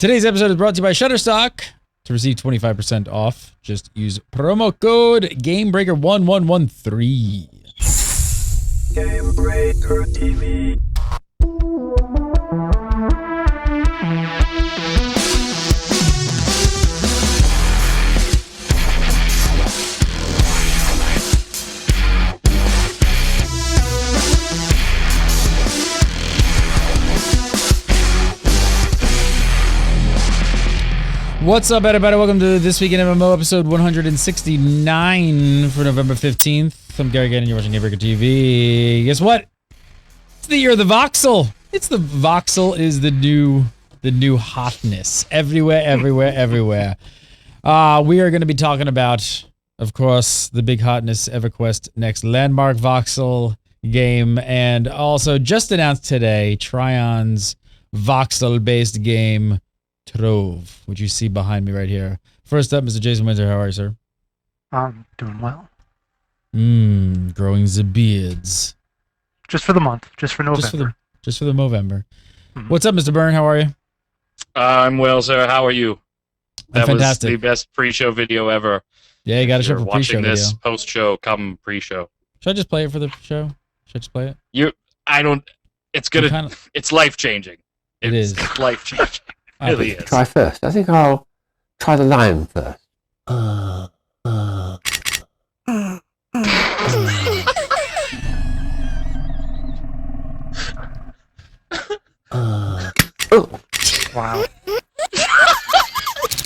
Today's episode is brought to you by Shutterstock. To receive 25% off, just use promo code GameBreaker1113. GameBreaker TV. What's up, everybody? Welcome to This Week in MMO, episode 169 for November 15th. I'm Gary Gannon, you're watching GameBreaker TV. Guess what? It's the year of the voxel. It's the voxel is the new hotness. Everywhere. We are going to be talking about, of course, the big hotness, EverQuest next Landmark voxel game, and also just announced today, Trion's voxel-based game, Trove, which you see behind me right here. First up, Mr. Jason Winter. How are you, sir? I'm doing well. Growing the beards. Just for the month. Just for November. Just for the Movember. What's up, Mr. Byrne? How are you? I'm well, sir. How are you? That fantastic. was the best pre-show video ever. Yeah, you got to show for pre-show video. Watching this video. post-show, come pre-show. Should I just play it for the show? Should I just play it? It's life-changing. It is. It's life-changing. It really is. Try first. I think I'll try the lime first. Wow.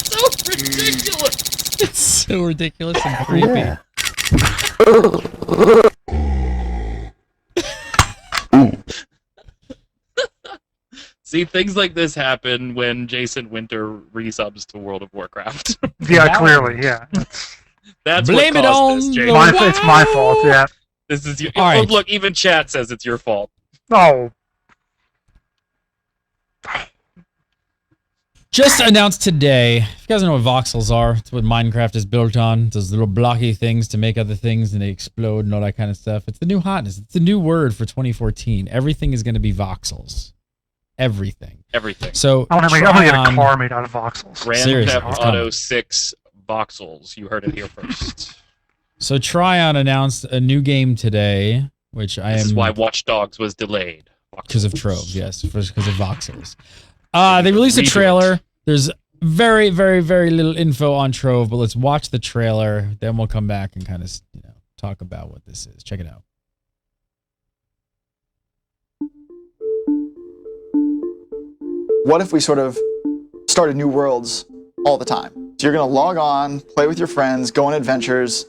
So ridiculous. It's so ridiculous and creepy. Yeah. See, things like this happen when Jason Winter resubs to World of Warcraft. Yeah, clearly, yeah. That's Blame what it caused on this, the Jason. It's my fault, yeah. This is your. All right. Look, even chat says it's your fault. Oh, Just announced today. If you guys know what voxels are, it's what Minecraft is built on. Those little blocky things to make other things and they explode and all that kind of stuff. It's the new hotness. It's the new word for 2014. Everything is going to be voxels. Everything. So I'm gonna get a car made out of voxels. Grand Seriously, Theft it's Auto coming. 6 voxels. You heard it here first. So Tryon announced a new game today, which This is why Watch Dogs was delayed. because of Trove, yes, because of voxels. They released a trailer. There's very, very, very little info on Trove, but let's watch the trailer. Then we'll come back and kind of, talk about what this is. Check it out. What if we sort of started new worlds all the time? So you're going to log on, play with your friends, go on adventures,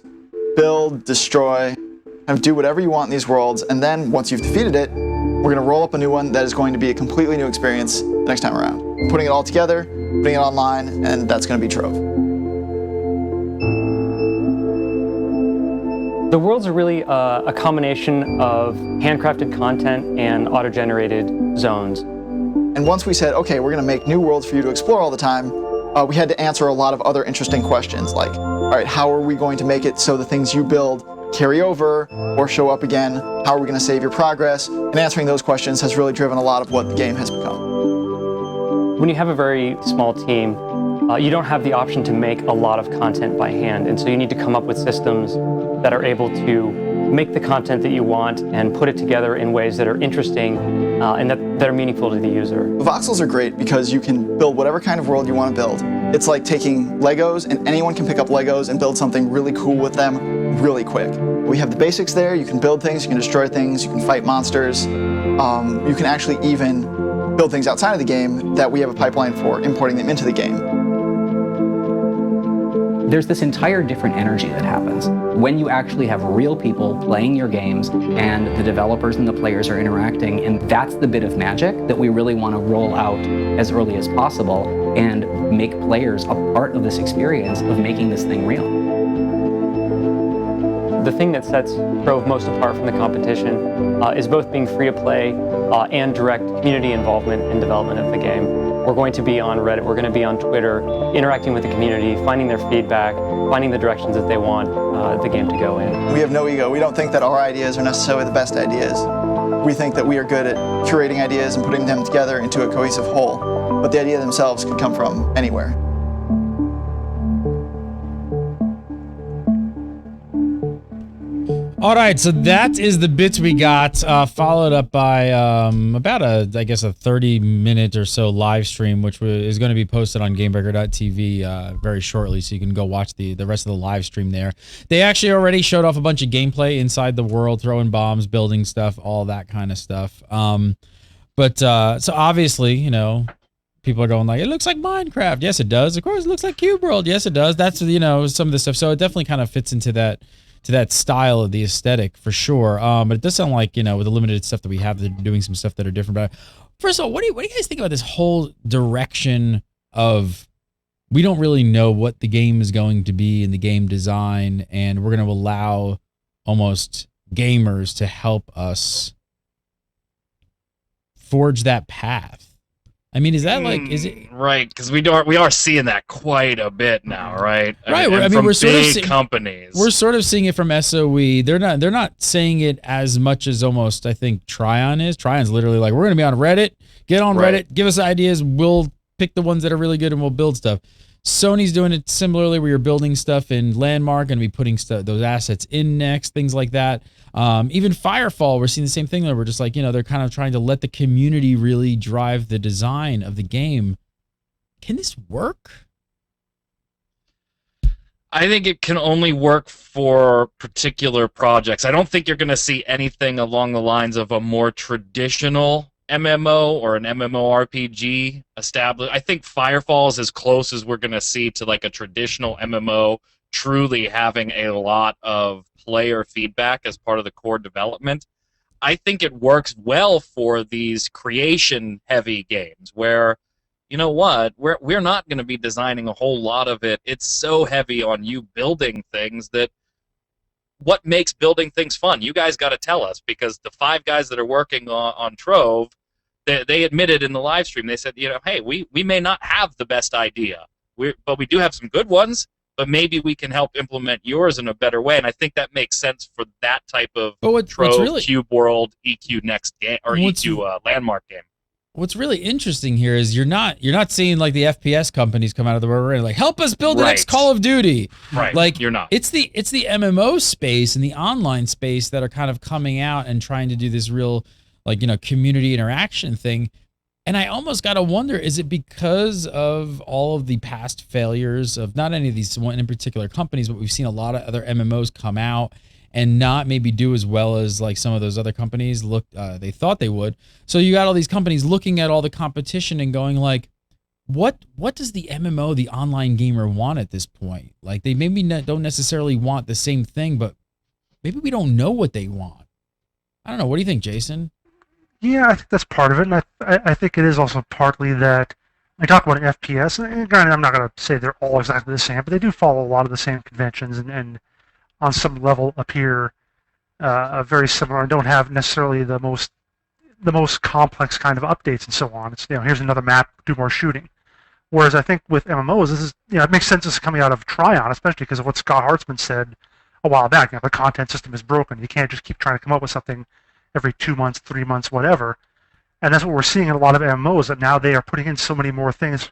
build, destroy, kind of do whatever you want in these worlds, and then once you've defeated it, we're going to roll up a new one that is going to be a completely new experience the next time around. Putting it all together, putting it online, and that's going to be Trove. The worlds are really a combination of handcrafted content and auto-generated zones. And once we said, okay, we're going to make new worlds for you to explore all the time, we had to answer a lot of other interesting questions like, all right, how are we going to make it so the things you build carry over or show up again? How are we going to save your progress? And answering those questions has really driven a lot of what the game has become. When you have a very small team, you don't have the option to make a lot of content by hand, and so you need to come up with systems that are able to make the content that you want and put it together in ways that are interesting and that are meaningful to the user. Voxels are great because you can build whatever kind of world you want to build. It's like taking Legos, and anyone can pick up Legos and build something really cool with them really quick. We have the basics there. You can build things, you can destroy things, you can fight monsters. You can actually even build things outside of the game that we have a pipeline for importing them into the game. There's this entire different energy that happens when you actually have real people playing your games and the developers and the players are interacting, and that's the bit of magic that we really want to roll out as early as possible and make players a part of this experience of making this thing real. The thing that sets Trove most apart from the competition is both being free to play and direct community involvement in development of the game. We're going to be on Reddit, we're going to be on Twitter, interacting with the community, finding their feedback, finding the directions that they want the game to go in. We have no ego. We don't think that our ideas are necessarily the best ideas. We think that we are good at curating ideas and putting them together into a cohesive whole. but the idea themselves could come from anywhere. All right, so that is the bits we got, followed up by about I guess a 30-minute or so live stream, which is going to be posted on GameBreaker.tv very shortly, so you can go watch the rest of the live stream there. They actually already showed off a bunch of gameplay inside the world, throwing bombs, building stuff, all that kind of stuff. So obviously, you know, people are going like, it looks like Minecraft. Yes, it does. Of course, it looks like Cube World. Yes, it does. That's, you know, some of the stuff. So it definitely kind of fits into that style of the aesthetic for sure. But it does sound like, you know, with the limited stuff that we have, they're doing some stuff that are different. But first of all, what do you guys think about this whole direction of, we don't really know what the game is going to be in the game design, and we're going to allow almost gamers to help us forge that path? I mean, is that like, is it right? Because we are seeing that quite a bit now, right? Right. I mean, we're from sort of big companies. We're sort of seeing it from SOE. They're not saying it as much as almost I think Tryon is. Tryon's literally like, we're going to be on Reddit. Get on Reddit. Give us ideas. We'll pick the ones that are really good and we'll build stuff. Sony's doing it similarly, where you're building stuff in Landmark and be putting those assets in next, things like that. Even Firefall, we're seeing the same thing there. We're just like, you know, they're kind of trying to let the community really drive the design of the game. Can this work? I think it can only work for particular projects. I don't think you're going to see anything along the lines of a more traditional MMO or an MMORPG established. I think Firefall is as close as we're going to see to like a traditional MMO truly having a lot of player feedback as part of the core development. I think it works well for these creation-heavy games where, you know what, we're not going to be designing a whole lot of it. It's so heavy on you building things that what makes building things fun? You guys got to tell us, because the 5 guys that are working on Trove, they admitted in the live stream, they said, you know, hey, we may not have the best idea, but we do have some good ones, but maybe we can help implement yours in a better way. And I think that makes sense for that type of Trove, really, Cube World, EQ Next game, or EQ Landmark game. What's really interesting here is you're not seeing like the FPS companies come out of the woodwork and like, help us build the next Call of Duty. Right. Like, you're not. It's the MMO space and the online space that are kind of coming out and trying to do this real, like, you know, community interaction thing. And I almost got to wonder, is it because of all of the past failures of not any of these one in particular companies, but we've seen a lot of other MMOs come out and not maybe do as well as like some of those other companies they thought they would. So you got all these companies looking at all the competition and going like, what does the MMO, the online gamer, want at this point? Like, they maybe don't necessarily want the same thing, but maybe we don't know what they want. I don't know. What do you think, Jason? Yeah, I think that's part of it, and I think it is also partly that I talk about an FPS, and granted, I'm not going to say they're all exactly the same, but they do follow a lot of the same conventions, and on some level appear very similar, and don't have necessarily the most complex kind of updates and so on. It's, you know, here's another map, do more shooting. Whereas I think with MMOs, this is, you know, it makes sense this is coming out of Tryon, especially because of what Scott Hartzman said a while back. You know, the content system is broken. You can't just keep trying to come up with something every 2 months, 3 months, whatever. And that's what we're seeing in a lot of MMOs, that now they are putting in so many more things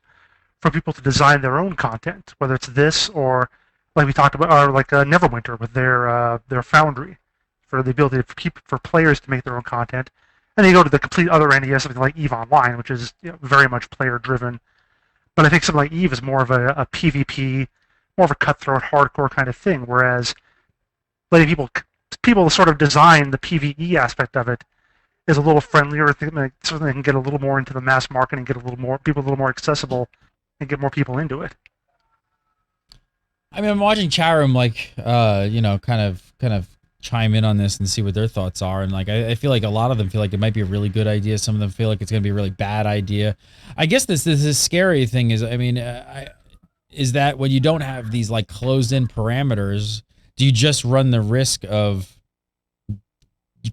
for people to design their own content, whether it's this or, like we talked about, or like Neverwinter with their Foundry, for the ability for players to make their own content. And then you go to the complete other end, you have something like EVE Online, which is, you know, very much player-driven. But I think something like EVE is more of a PvP, more of a cutthroat, hardcore kind of thing, whereas letting people sort of design the PvE aspect of it is a little friendlier, so they can get a little more into the mass market and get people a little more accessible and get more people into it. I mean, I'm watching Charum, like, you know, kind of chime in on this and see what their thoughts are. And like, I feel like a lot of them feel like it might be a really good idea. Some of them feel like it's going to be a really bad idea. I guess this scary thing is, I mean, is that when you don't have these like closed-in parameters, do you just run the risk of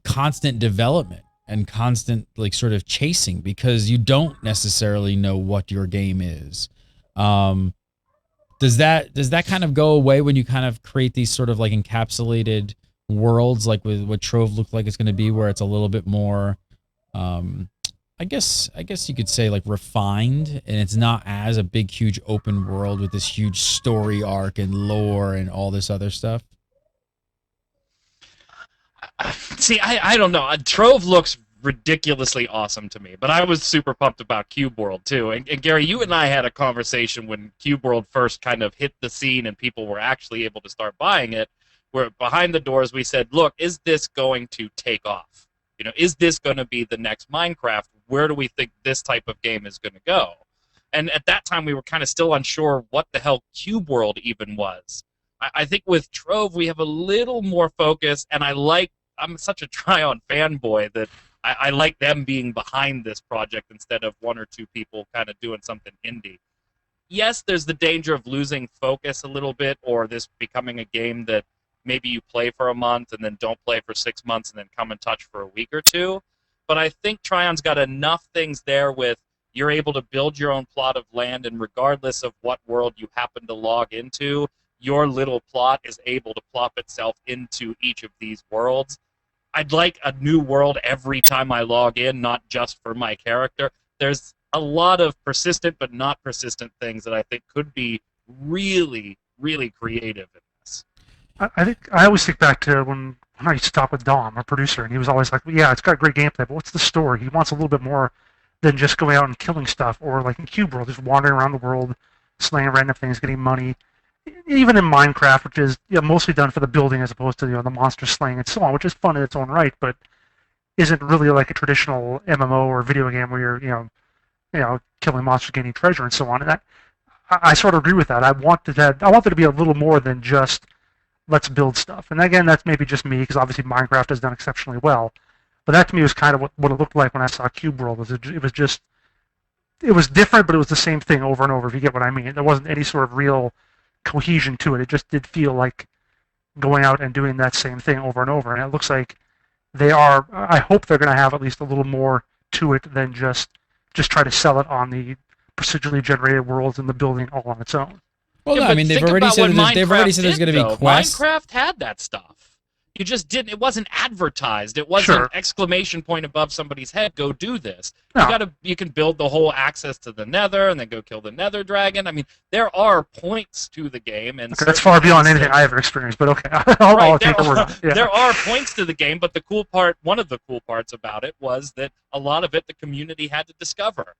constant development and constant like sort of chasing because you don't necessarily know what your game is? Does that kind of go away when you kind of create these sort of like encapsulated worlds, like with what Trove looked like it's going to be, where it's a little bit more, I I guess you could say like refined, and it's not as a big, huge open world with this huge story arc and lore and all this other stuff. See, I don't know. Trove looks ridiculously awesome to me, but I was super pumped about Cube World too. And Gary, you and I had a conversation when Cube World first kind of hit the scene and people were actually able to start buying it. Where behind the doors we said, look, is this going to take off? You know, is this going to be the next Minecraft? Where do we think this type of game is going to go? And at that time we were kind of still unsure what the hell Cube World even was. I think with Trove we have a little more focus, and I'm such a Tryon fanboy that I like them being behind this project instead of one or two people kind of doing something indie. Yes, there's the danger of losing focus a little bit, or this becoming a game that maybe you play for a month and then don't play for 6 months and then come and touch for a week or two. But I think Tryon's got enough things there with you're able to build your own plot of land, and regardless of what world you happen to log into, your little plot is able to plop itself into each of these worlds. I'd like a new world every time I log in, not just for my character. There's a lot of persistent but not persistent things that I think could be really, really creative in this. I think I always think back to when I used to talk with Dom, our producer, and he was always like, well, yeah, it's got great gameplay, but what's the story? He wants a little bit more than just going out and killing stuff, or like in Cube World, just wandering around the world, slaying random things, getting money. Even in Minecraft, which is mostly done for the building as opposed to the monster slaying and so on, which is fun in its own right, but isn't really like a traditional MMO or video game where you're killing monsters, gaining treasure and so on. And I sort of agree with that. I want there to be a little more than just let's build stuff. And again, that's maybe just me, because obviously Minecraft has done exceptionally well. But that to me was kind of what it looked like when I saw Cube World. It was different, but it was the same thing over and over, if you get what I mean. There wasn't any sort of real cohesion to it. It just did feel like going out and doing that same thing over and over. And it looks like I hope they're going to have at least a little more to it than just try to sell it on the procedurally generated worlds and the building all on its own. Well, no, I mean, they've already said there's going to be quests. Minecraft had that stuff. You just didn't. It wasn't advertised. It wasn't exclamation point above somebody's head. Go do this. No. You can build the whole access to the Nether and then go kill the Nether dragon. I mean, there are points to the game, and that's far beyond anything I ever experienced. But okay, I'll take the word on it. Yeah. There are points to the game, but one of the cool parts about it was that a lot of it the community had to discover.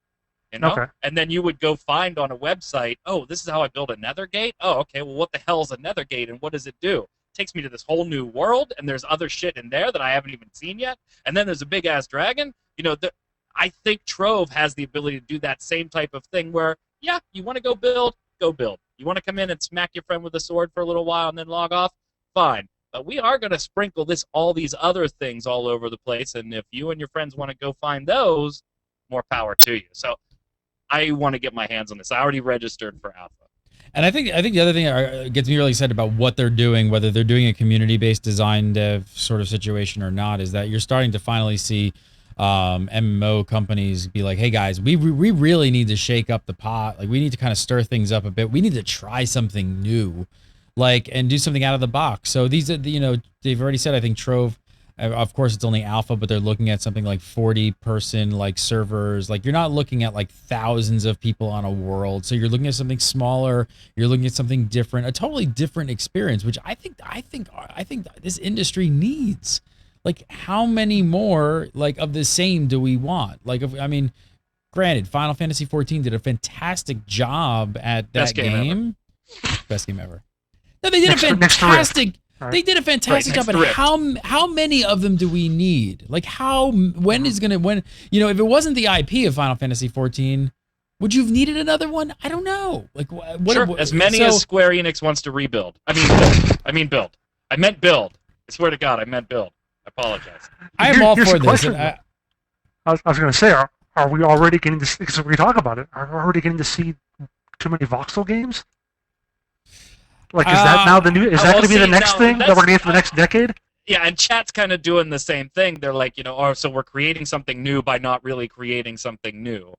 You know? Okay. And then you would go find on a website, oh, this is how I build a nether gate? Oh, okay, well, what the hell is a nether gate, and what does it do? It takes me to this whole new world, and there's other shit in there that I haven't even seen yet, and then there's a big-ass dragon. I think Trove has the ability to do that same type of thing where, yeah, you want to go build, go build. You want to come in and smack your friend with a sword for a little while and then log off? Fine. But we are going to sprinkle all these other things all over the place, and if you and your friends want to go find those, more power to you. So I want to get my hands on this. I already registered for alpha. And I think the other thing that gets me really excited about what they're doing, whether they're doing a community-based design dev sort of situation or not, is that you're starting to finally see MMO companies be like, hey guys, we really need to shake up the pot. Like, we need to kind of stir things up a bit. We need to try something new, and do something out of the box. So these are they've already said, I think Trove, of course it's only alpha, but they're looking at something like 40-person servers. Like, you're not looking at thousands of people on a world. So you're looking at something smaller. You're looking at something different, a totally different experience, which I think this industry needs. Like, how many more of the same do we want? Granted, Final Fantasy XIV did a fantastic job at that game. Best game ever. No, they did a fantastic. They did a fantastic job, but how many of them do we need? If it wasn't the IP of Final Fantasy XIV, would you have needed another one? I don't know. As many as Square Enix wants to rebuild. I meant build. I swear to God, I meant build. I apologize. I am all for this. I was going to say, are we already getting to? Because we talk about it. Are we already getting to see too many voxel games? Is that now the new? Is that going to be the next thing that we're going to get for the next decade? Yeah, and chat's kind of doing the same thing. They're like, so we're creating something new by not really creating something new.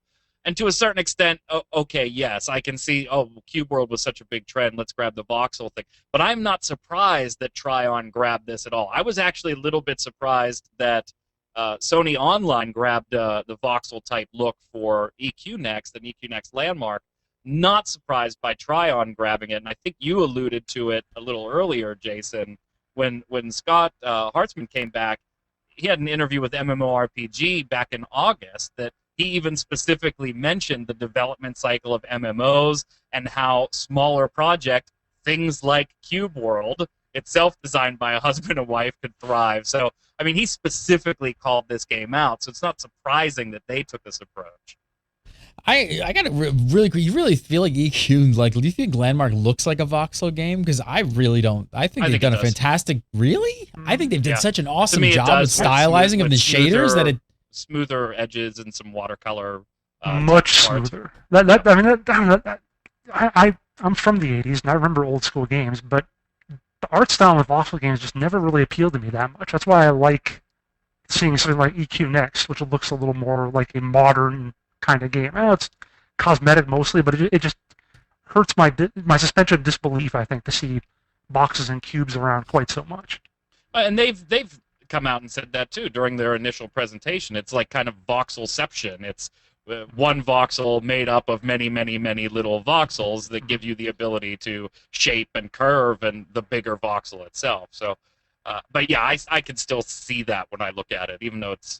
And to a certain extent, okay, yes, I can see, Cube World was such a big trend, let's grab the voxel thing. But I'm not surprised that Tryon grabbed this at all. I was actually a little bit surprised that Sony Online grabbed the voxel type look for EQ Next and EQ Next Landmark. Not surprised by Tryon grabbing it, and I think you alluded to it a little earlier, Jason, when Scott Hartzman came back. He had an interview with MMORPG back in August that he even specifically mentioned the development cycle of MMOs and how smaller project things like Cube World, itself designed by a husband and wife, could thrive. So, I mean, he specifically called this game out, so it's not surprising that they took this approach. I got to really, you really feel like EQ, like, do you think Landmark looks like a voxel game? Because I really don't. I think they've done a fantastic, really? I think they've done such an awesome job with stylizing of the shaders that it. Smoother edges and some watercolor. Much smoother. I'm from the 80s, and I remember old school games, but the art style of voxel games just never really appealed to me that much. That's why I like seeing something like EQ Next, which looks a little more like a modern kind of game. It's cosmetic mostly, but it just hurts my suspension of disbelief, I think, to see boxes and cubes around quite so much. And they've come out and said that too during their initial presentation. It's like kind of voxelception. It's one voxel made up of many, many, many little voxels that give you the ability to shape and curve and the bigger voxel itself. So, but yeah, I can still see that when I look at it, even though it's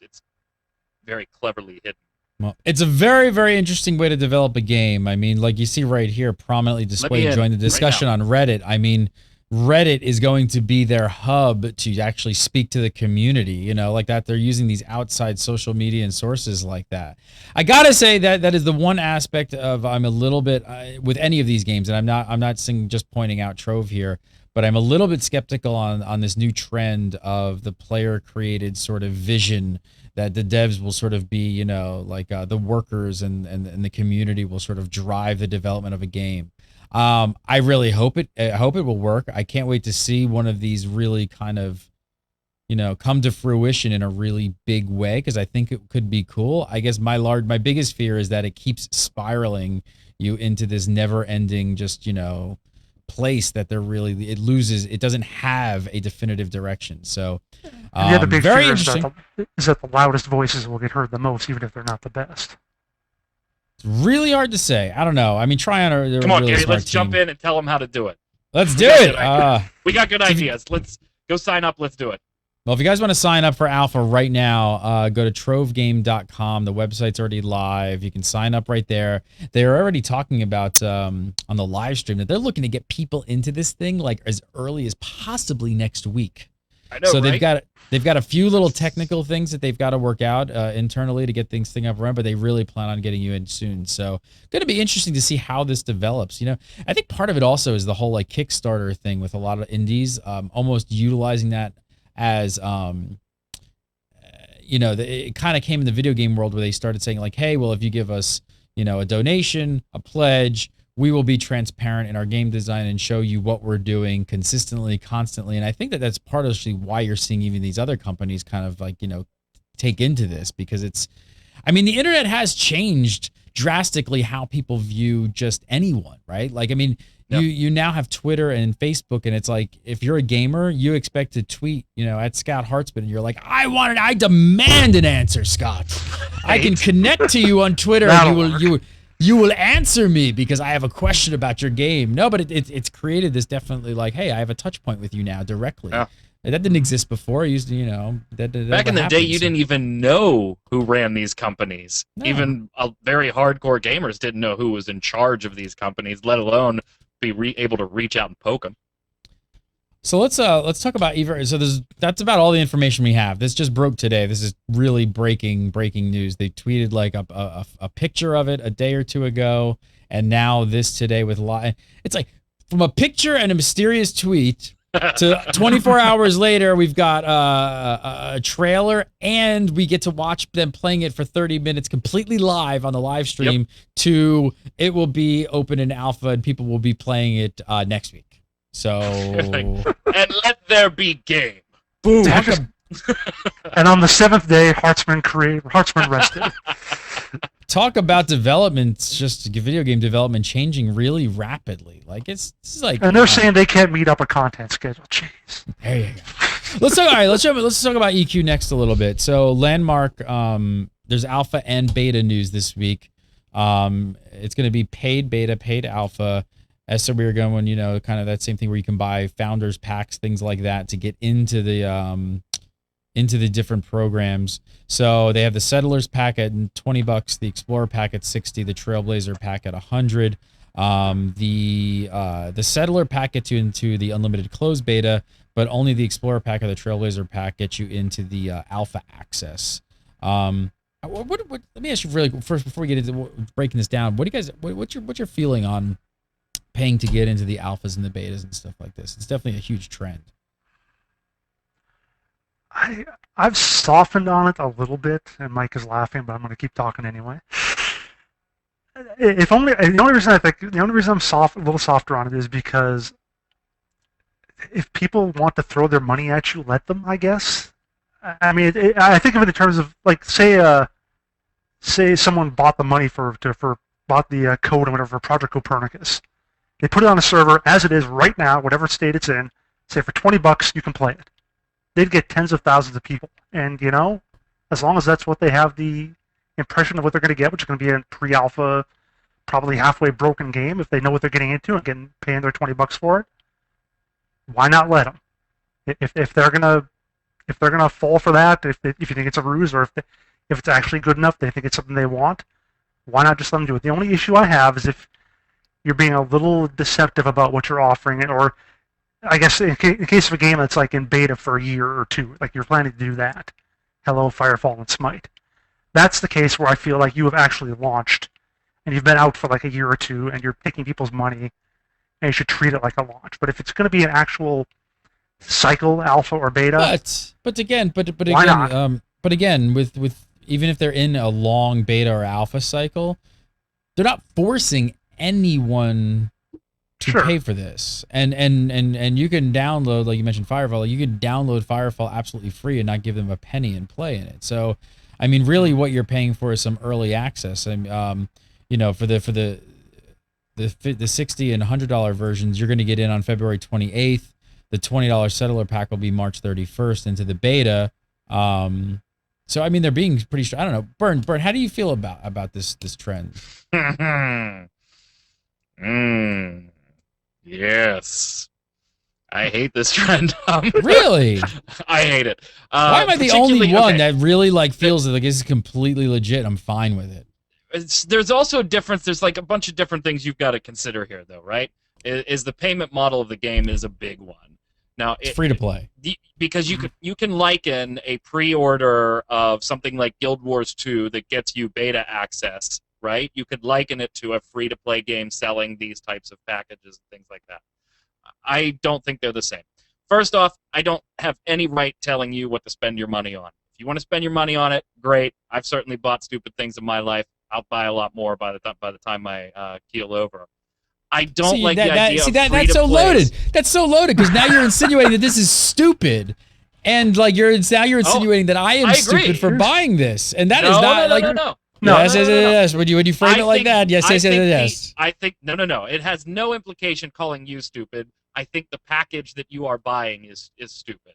very cleverly hidden. Well, it's a very, very interesting way to develop a game. I mean, like you see right here, prominently displayed, join the discussion on Reddit. I mean, Reddit is going to be their hub to actually speak to the community, you know, like that. They're using these outside social media and sources like that. I gotta say that is the one aspect of I'm a little bit with any of these games, and I'm not saying just pointing out Trove here, but I'm a little bit skeptical on this new trend of the player created sort of vision that the devs will sort of be, you know, like the workers and the community will sort of drive the development of a game. I really hope it will work. I can't wait to see one of these really kind of, you know, come to fruition in a really big way, because I think it could be cool. I guess my biggest fear is that it keeps spiraling you into this never-ending, just, you know, place that it doesn't have a definitive direction. So and the other big very fear interesting is that the loudest voices will get heard the most, even if they're not the best. It's really hard to say. I don't know. I mean, Tryon are come on, really Gary, let's team. jump in and tell them how to do it. Let's do it. We got good ideas. Let's go sign up. Let's do it. Well, if you guys want to sign up for Alpha right now, go to trovegame.com. The website's already live. You can sign up right there. They're already talking about on the live stream that they're looking to get people into this thing like as early as possibly next week. I know, so right? they've got a few little technical things that they've got to work out internally to get things up and running, but they really plan on getting you in soon. So going to be interesting to see how this develops. You know, I think part of it also is the whole like Kickstarter thing with a lot of indies, almost utilizing that as you know, it kind of came in the video game world where they started saying like, hey, well, if you give us, you know, a donation, a pledge, we will be transparent in our game design and show you what we're doing consistently, constantly. And I think that that's partially why you're seeing even these other companies kind of like, you know, take into this, because it's, I mean, the internet has changed drastically how people view just anyone, right? Like, I mean, you now have Twitter and Facebook, and it's like, if you're a gamer, you expect to tweet, you know, at Scott Hartzman, and you're like, I demand an answer, Scott. I can connect to you on Twitter, and you will answer me because I have a question about your game. No, but it's created this definitely like, hey, I have a touch point with you now directly. Yeah. That didn't exist before. You used to, you know, that back in the day, you didn't even know who ran these companies. No. Even very hardcore gamers didn't know who was in charge of these companies, let alone be able to reach out and poke them. So let's talk about So that's about all the information we have. This just broke today. This is really breaking news. They tweeted like a picture of it a day or two ago, and now this today with it's like from a picture and a mysterious tweet to 24 hours later, we've got a trailer, and we get to watch them playing it for 30 minutes completely live on the live stream. To it will be open in alpha, and people will be playing it next week. So and let there be game. Boom. And on the 7th day, Hartzman rested. Talk about development, just video game development changing really rapidly. Like this is like, and they're saying they can't meet up a content schedule. Jeez. There you go. Let's talk. All right, let's talk about EQ next a little bit. So Landmark, there's alpha and beta news this week. It's going to be paid beta, paid alpha. As so we were going, kind of that same thing where you can buy founders packs, things like that, to get into the different programs. So they have the Settlers pack at $20, the Explorer pack at $60, the Trailblazer pack at $100. The Settler pack gets you into the unlimited closed beta, but only the Explorer pack or the Trailblazer pack gets you into the alpha access. Let me ask you really first before we get into breaking this down. What do you guys? What's your feeling on paying to get into the alphas and the betas and stuff like this? It's definitely a huge trend. I've softened on it a little bit, and Mike is laughing, but I'm going to keep talking anyway. The only reason I'm a little softer on it is because if people want to throw their money at you, let them, I guess. I mean, I think of it in terms of like, say someone bought the money bought the code or whatever for Project Copernicus. They put it on a server as it is right now, whatever state it's in. Say for $20 you can play it. They'd get tens of thousands of people, and as long as that's what they have the impression of what they're going to get, which is going to be a pre-alpha, probably halfway broken game, if they know what they're getting into and paying their $20 for it, why not let them? If they're gonna fall for that, if you think it's a ruse, or if it's actually good enough, they think it's something they want, why not just let them do it? The only issue I have is if you're being a little deceptive about what you're offering, or I guess in case of a game that's like in beta for a year or two, like you're planning to do that. Hello, Firefall and Smite. That's the case where I feel like you have actually launched, and you've been out for like a year or two, and you're taking people's money, and you should treat it like a launch. But if it's going to be an actual cycle, alpha or beta, but again, why not? But again, with even if they're in a long beta or alpha cycle, they're not forcing anyone to pay for this, and you can download, like you mentioned, Firefall. You can download Firefall absolutely free and not give them a penny and play in it. So, I mean, really, what you're paying for is some early access. And for the $60 and $100 versions, you're going to get in on February 28th. The $20 Settler pack will be March 31st into the beta. So I mean, they're being pretty. I don't know, Burn. How do you feel about this trend? Yes. I hate this trend. Really? I hate it. Why am I the only one that really feels like this is completely legit? I'm fine with it. There's also a difference. There's like a bunch of different things you've got to consider here, though, right? Is the payment model of the game is a big one. Now it's free to play because you can liken a pre-order of something like Guild Wars 2 that gets you beta access, right? You could liken it to a free-to-play game selling these types of packages and things like that. I don't think they're the same. First off, I don't have any right telling you what to spend your money on. If you want to spend your money on it, great. I've certainly bought stupid things in my life. I'll buy a lot more by the time I keel over. I don't like the idea of free-to-play. That's so loaded. That's so loaded because now you're insinuating that this is stupid, and you're insinuating that I am stupid for buying this, and that is not no. Yes. Would you frame it like that? Yes. I think no. It has no implication calling you stupid. I think the package that you are buying is stupid.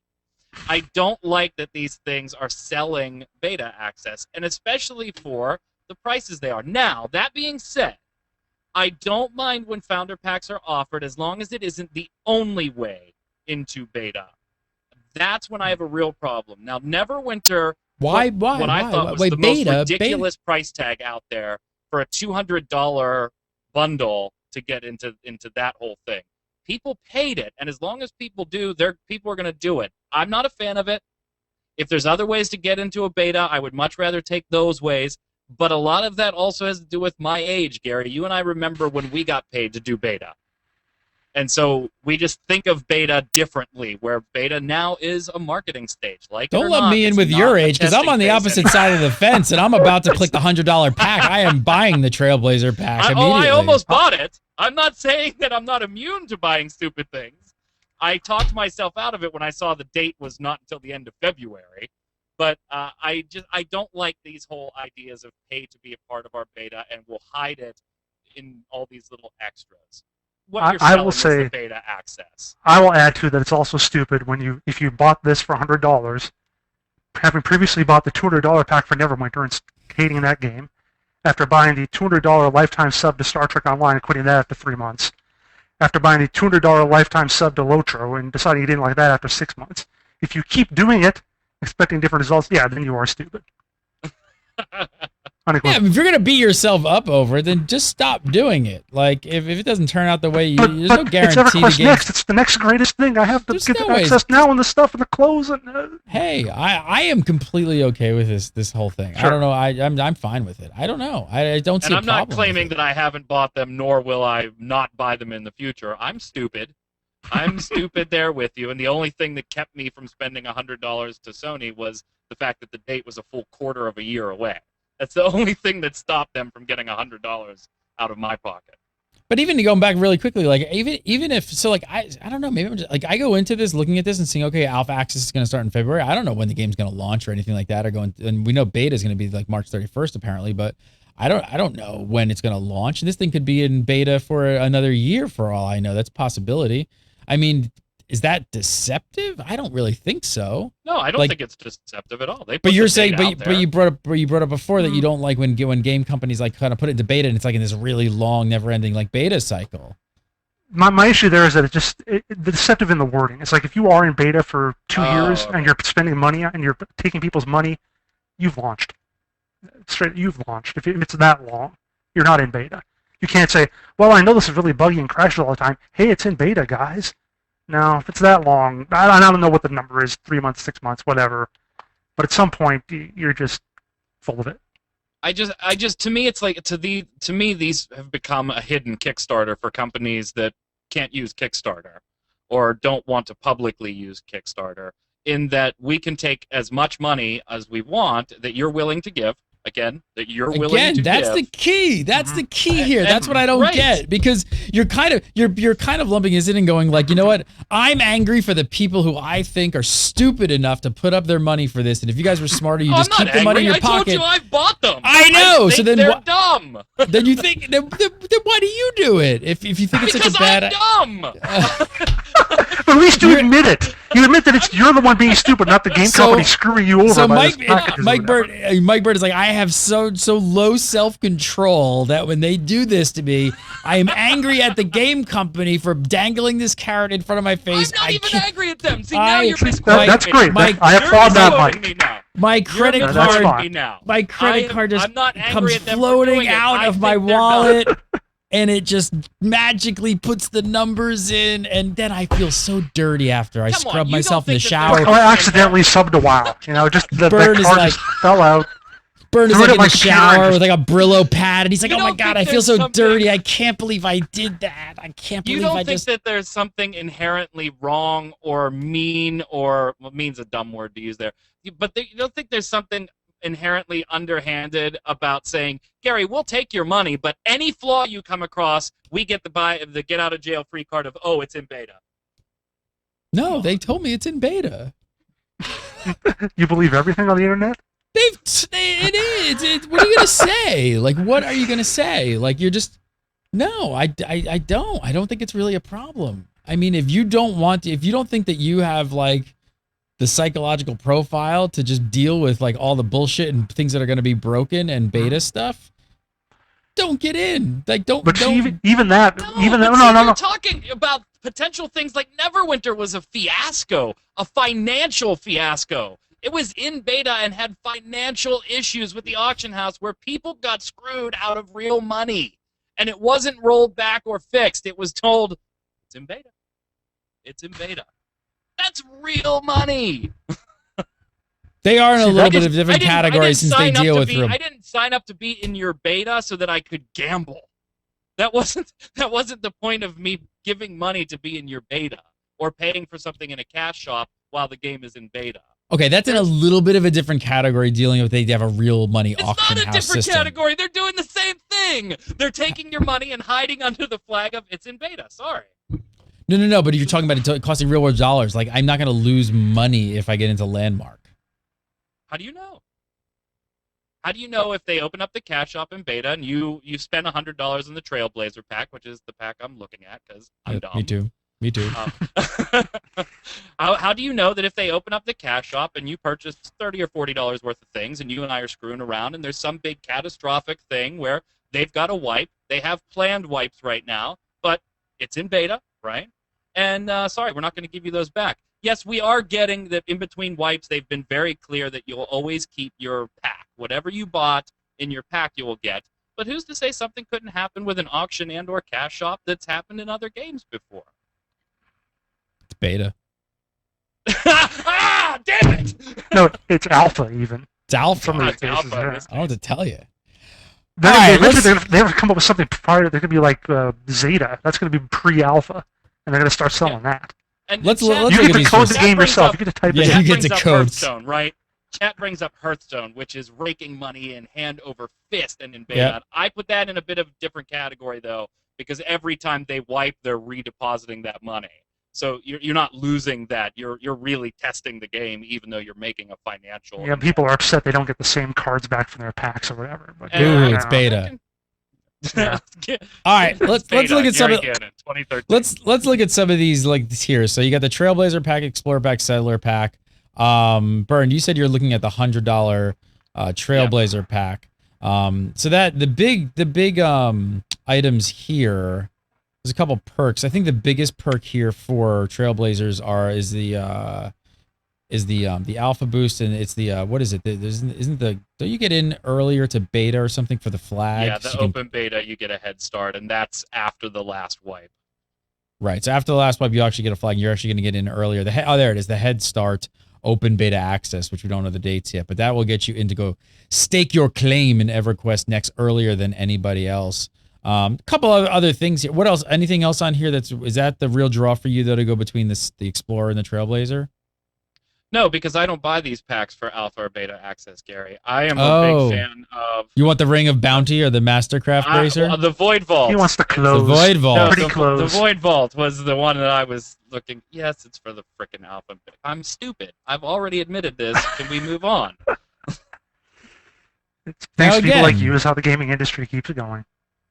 I don't like that these things are selling beta access, and especially for the prices they are. Now, that being said, I don't mind when founder packs are offered as long as it isn't the only way into beta. That's when I have a real problem. Now, Neverwinter, what I thought was the most ridiculous price tag out there for a $200 bundle to get into that whole thing. People paid it, and as long as people do, people are going to do it. I'm not a fan of it. If there's other ways to get into a beta, I would much rather take those ways. But a lot of that also has to do with my age, Gary. You and I remember when we got paid to do beta. And so we just think of beta differently, where beta now is a marketing stage. Don't let me in with your age, because I'm on the opposite side of the fence, and I'm about to click the $100 pack. I am buying the Trailblazer pack immediately. I almost bought it. I'm not saying that I'm not immune to buying stupid things. I talked myself out of it when I saw the date was not until the end of February. But I don't like these whole ideas of pay to be a part of our beta, and we'll hide it in all these little extras. what you're I selling will is say- the beta access. I will add to that it's also stupid if you bought this for $100, having previously bought the $200 pack for Neverwinter and hating that game, after buying the $200 lifetime sub to Star Trek Online and quitting that after 3 months, after buying the $200 lifetime sub to Lotro and deciding you didn't like that after 6 months. If you keep doing it, expecting different results, yeah, then you are stupid. Yeah, I mean, if you're gonna beat yourself up over it, then just stop doing it. Like, if it doesn't turn out the way you, there's no guarantee it's the EverQuest game. Next. It's the next greatest thing. I have to There's get no the way. access now and the stuff and the clothes and. Hey, I am completely okay with this whole thing. Sure. I don't know. I'm fine with it. I don't know. I don't see And a I'm problem not with claiming it. that I haven't bought them, nor will I not buy them in the future. I'm stupid. I'm stupid there with you. And the only thing that kept me from spending $100 to Sony was the fact that the date was a full quarter of a year away. That's the only thing that stopped them from getting $100 out of my pocket. But even going back really quickly, like even if so, like I don't know, maybe I'm just, like I go into this looking at this and seeing, okay, alpha access is going to start in February. I don't know when the game's going to launch or anything like that. And we know beta is going to be like March 31st apparently, but I don't know when it's going to launch. This thing could be in beta for another year for all I know. That's a possibility. I mean, is that deceptive? I don't really think so. No, I don't think it's deceptive at all. They But put you're the saying, date out but there. you brought up before that you don't like when game companies like kind of put it into beta and it's like in this really long, never-ending like beta cycle. My issue there is that the deceptive in the wording. It's like if you are in beta for 2 years and you're spending money and you're taking people's money, you've launched. Straight, you've launched. If it's that long, you're not in beta. You can't say, well, I know this is really buggy and crashes all the time. Hey, it's in beta, guys. No, if it's that long, I don't know what the number is, 3 months, 6 months, whatever. But at some point, you're just full of it. I just to me it's like to me these have become a hidden Kickstarter for companies that can't use Kickstarter or don't want to publicly use Kickstarter, in that we can take as much money as we want that you're willing to give. Again, that you're willing to that's give. the key. That's the key here. That's what I don't get, because you're kind of lumping this in and going like, you know what? I'm angry for the people who I think are stupid enough to put up their money for this. And if you guys were smarter, you just keep the money in your pocket. I told you I've bought them. I know. I so think then they're dumb. Then you think then why do you do it? If you think it's such a bad I'm dumb. But at least you admit it. You admit that you're the one being stupid, not the game company screwing you over. So by Mike Bird is like, I have so low self-control that when they do this to me, I am angry at the game company for dangling this carrot in front of my face. I'm not even angry at them. See, now you're misquoting That's me. great. Mike, I applaud that, misquoting Mike. me now. My credit That's card, fine. my credit card just I'm not angry comes at them for floating doing it. out I of my think they're wallet, and it just magically puts the numbers in, and then I feel so dirty after I Come on, scrub you myself in don't the think that shower. I accidentally subbed a WoW. You know, just the Bird card is like- just fell out. Bird is Threw it like at in my the computer shower and with like a Brillo pad, and he's like, You "Oh my don't god, think I feel there's so something- dirty. I can't believe I did that. I can't You believe don't I think just." that there's something inherently wrong or mean, or well, mean's a dumb word to use there, but you don't think there's something inherently underhanded about saying, Gary, we'll take your money, but any flaw you come across, we get the get out of jail free card of, oh, it's in beta. No, they told me it's in beta. You believe everything on the internet? It is. What are you gonna say? Like, what are you gonna say? Like, you're just no. I don't. I don't think it's really a problem. I mean, if you don't think that you have like the psychological profile to just deal with like all the bullshit and things that are gonna be broken and beta stuff, don't get in. Like, don't. But don't. even that, No, even but that, see, no. you're talking about potential things like Neverwinter was a fiasco, a financial fiasco. It was in beta and had financial issues with the auction house where people got screwed out of real money. And it wasn't rolled back or fixed. It was told, it's in beta. It's in beta. That's real money. They are in a See, little that bit is- of different categories since they deal with real. I didn't sign up to be in your beta so that I could gamble. That wasn't the point of me giving money to be in your beta or paying for something in a cash shop while the game is in beta. Okay, that's in a little bit of a different category, dealing with they have a real money It's auction not a house different system. category. They're doing the same thing. They're taking your money and hiding under the flag of it's in beta. Sorry. No. But you're talking about it costing real world dollars. Like, I'm not going to lose money if I get into Landmark. How do you know? How do you know if they open up the cash shop in beta and you spend $100 in the Trailblazer pack, which is the pack I'm looking at because I'm dumb. Me too. Me too. How do you know that if they open up the cash shop and you purchase $30 or $40 worth of things and you and I are screwing around and there's some big catastrophic thing where they've got a wipe, they have planned wipes right now, but it's in beta, right? And sorry, we're not going to give you those back. Yes, we are getting that in between wipes. They've been very clear that you'll always keep your pack. Whatever you bought in your pack, you will get. But who's to say something couldn't happen with an auction and or cash shop that's happened in other games before? It's beta. Ah, damn it! No, it's alpha even. It's alpha. Some of these It's cases, alpha, yeah. this I don't know what to tell you. They, All right, they have to come up with something prior. They're going to be like Zeta. That's going to be pre-alpha, and they're going to start selling that. And Let's chat- look You at get to these code the first. game brings yourself. up- You get to type Yeah, it you in. Chat get brings the up codes. Hearthstone, right? Chat brings up Hearthstone, which is raking money in hand over fist and in beta. Yep. I put that in a bit of a different category, though, because every time they wipe, they're redepositing that money. So you're not losing that. You're really testing the game, even though you're making a financial. Yeah, people are upset they don't get the same cards back from their packs or whatever. But Ooh, yeah, it's beta. Yeah. All right, let's look at some of 2013. let's look at some of these like tiers. So you got the Trailblazer pack, Explorer pack, Settler pack. Bern, you said you're looking at the $100 Trailblazer pack. So that the big items here. There's a couple perks. I think the biggest perk here for Trailblazers is the alpha boost, and it's the what is it? Don't you get in earlier to beta or something for the flag? Yeah, So the you can- open beta, you get a head start, and that's after the last wipe. Right. So after the last wipe, you actually get a flag. You're actually going to get in earlier. There it is. The head start open beta access, which we don't know the dates yet, but that will get you in to go stake your claim in EverQuest next earlier than anybody else. A couple of other things here. What else? Anything else on here? Is that the real draw for you though to go between the Explorer and the Trailblazer? No, because I don't buy these packs for alpha or beta access, Gary. I am a big fan of. You want the Ring of Bounty or the Mastercraft Bracer? The Void Vault. He wants to close. The Void Vault. No, Pretty the close. Void Vault was the one that I was looking. Yes, it's for the frickin' alpha. I'm stupid. I've already admitted this. Can we move on? It's thanks to people like again- you is how the gaming industry keeps it going.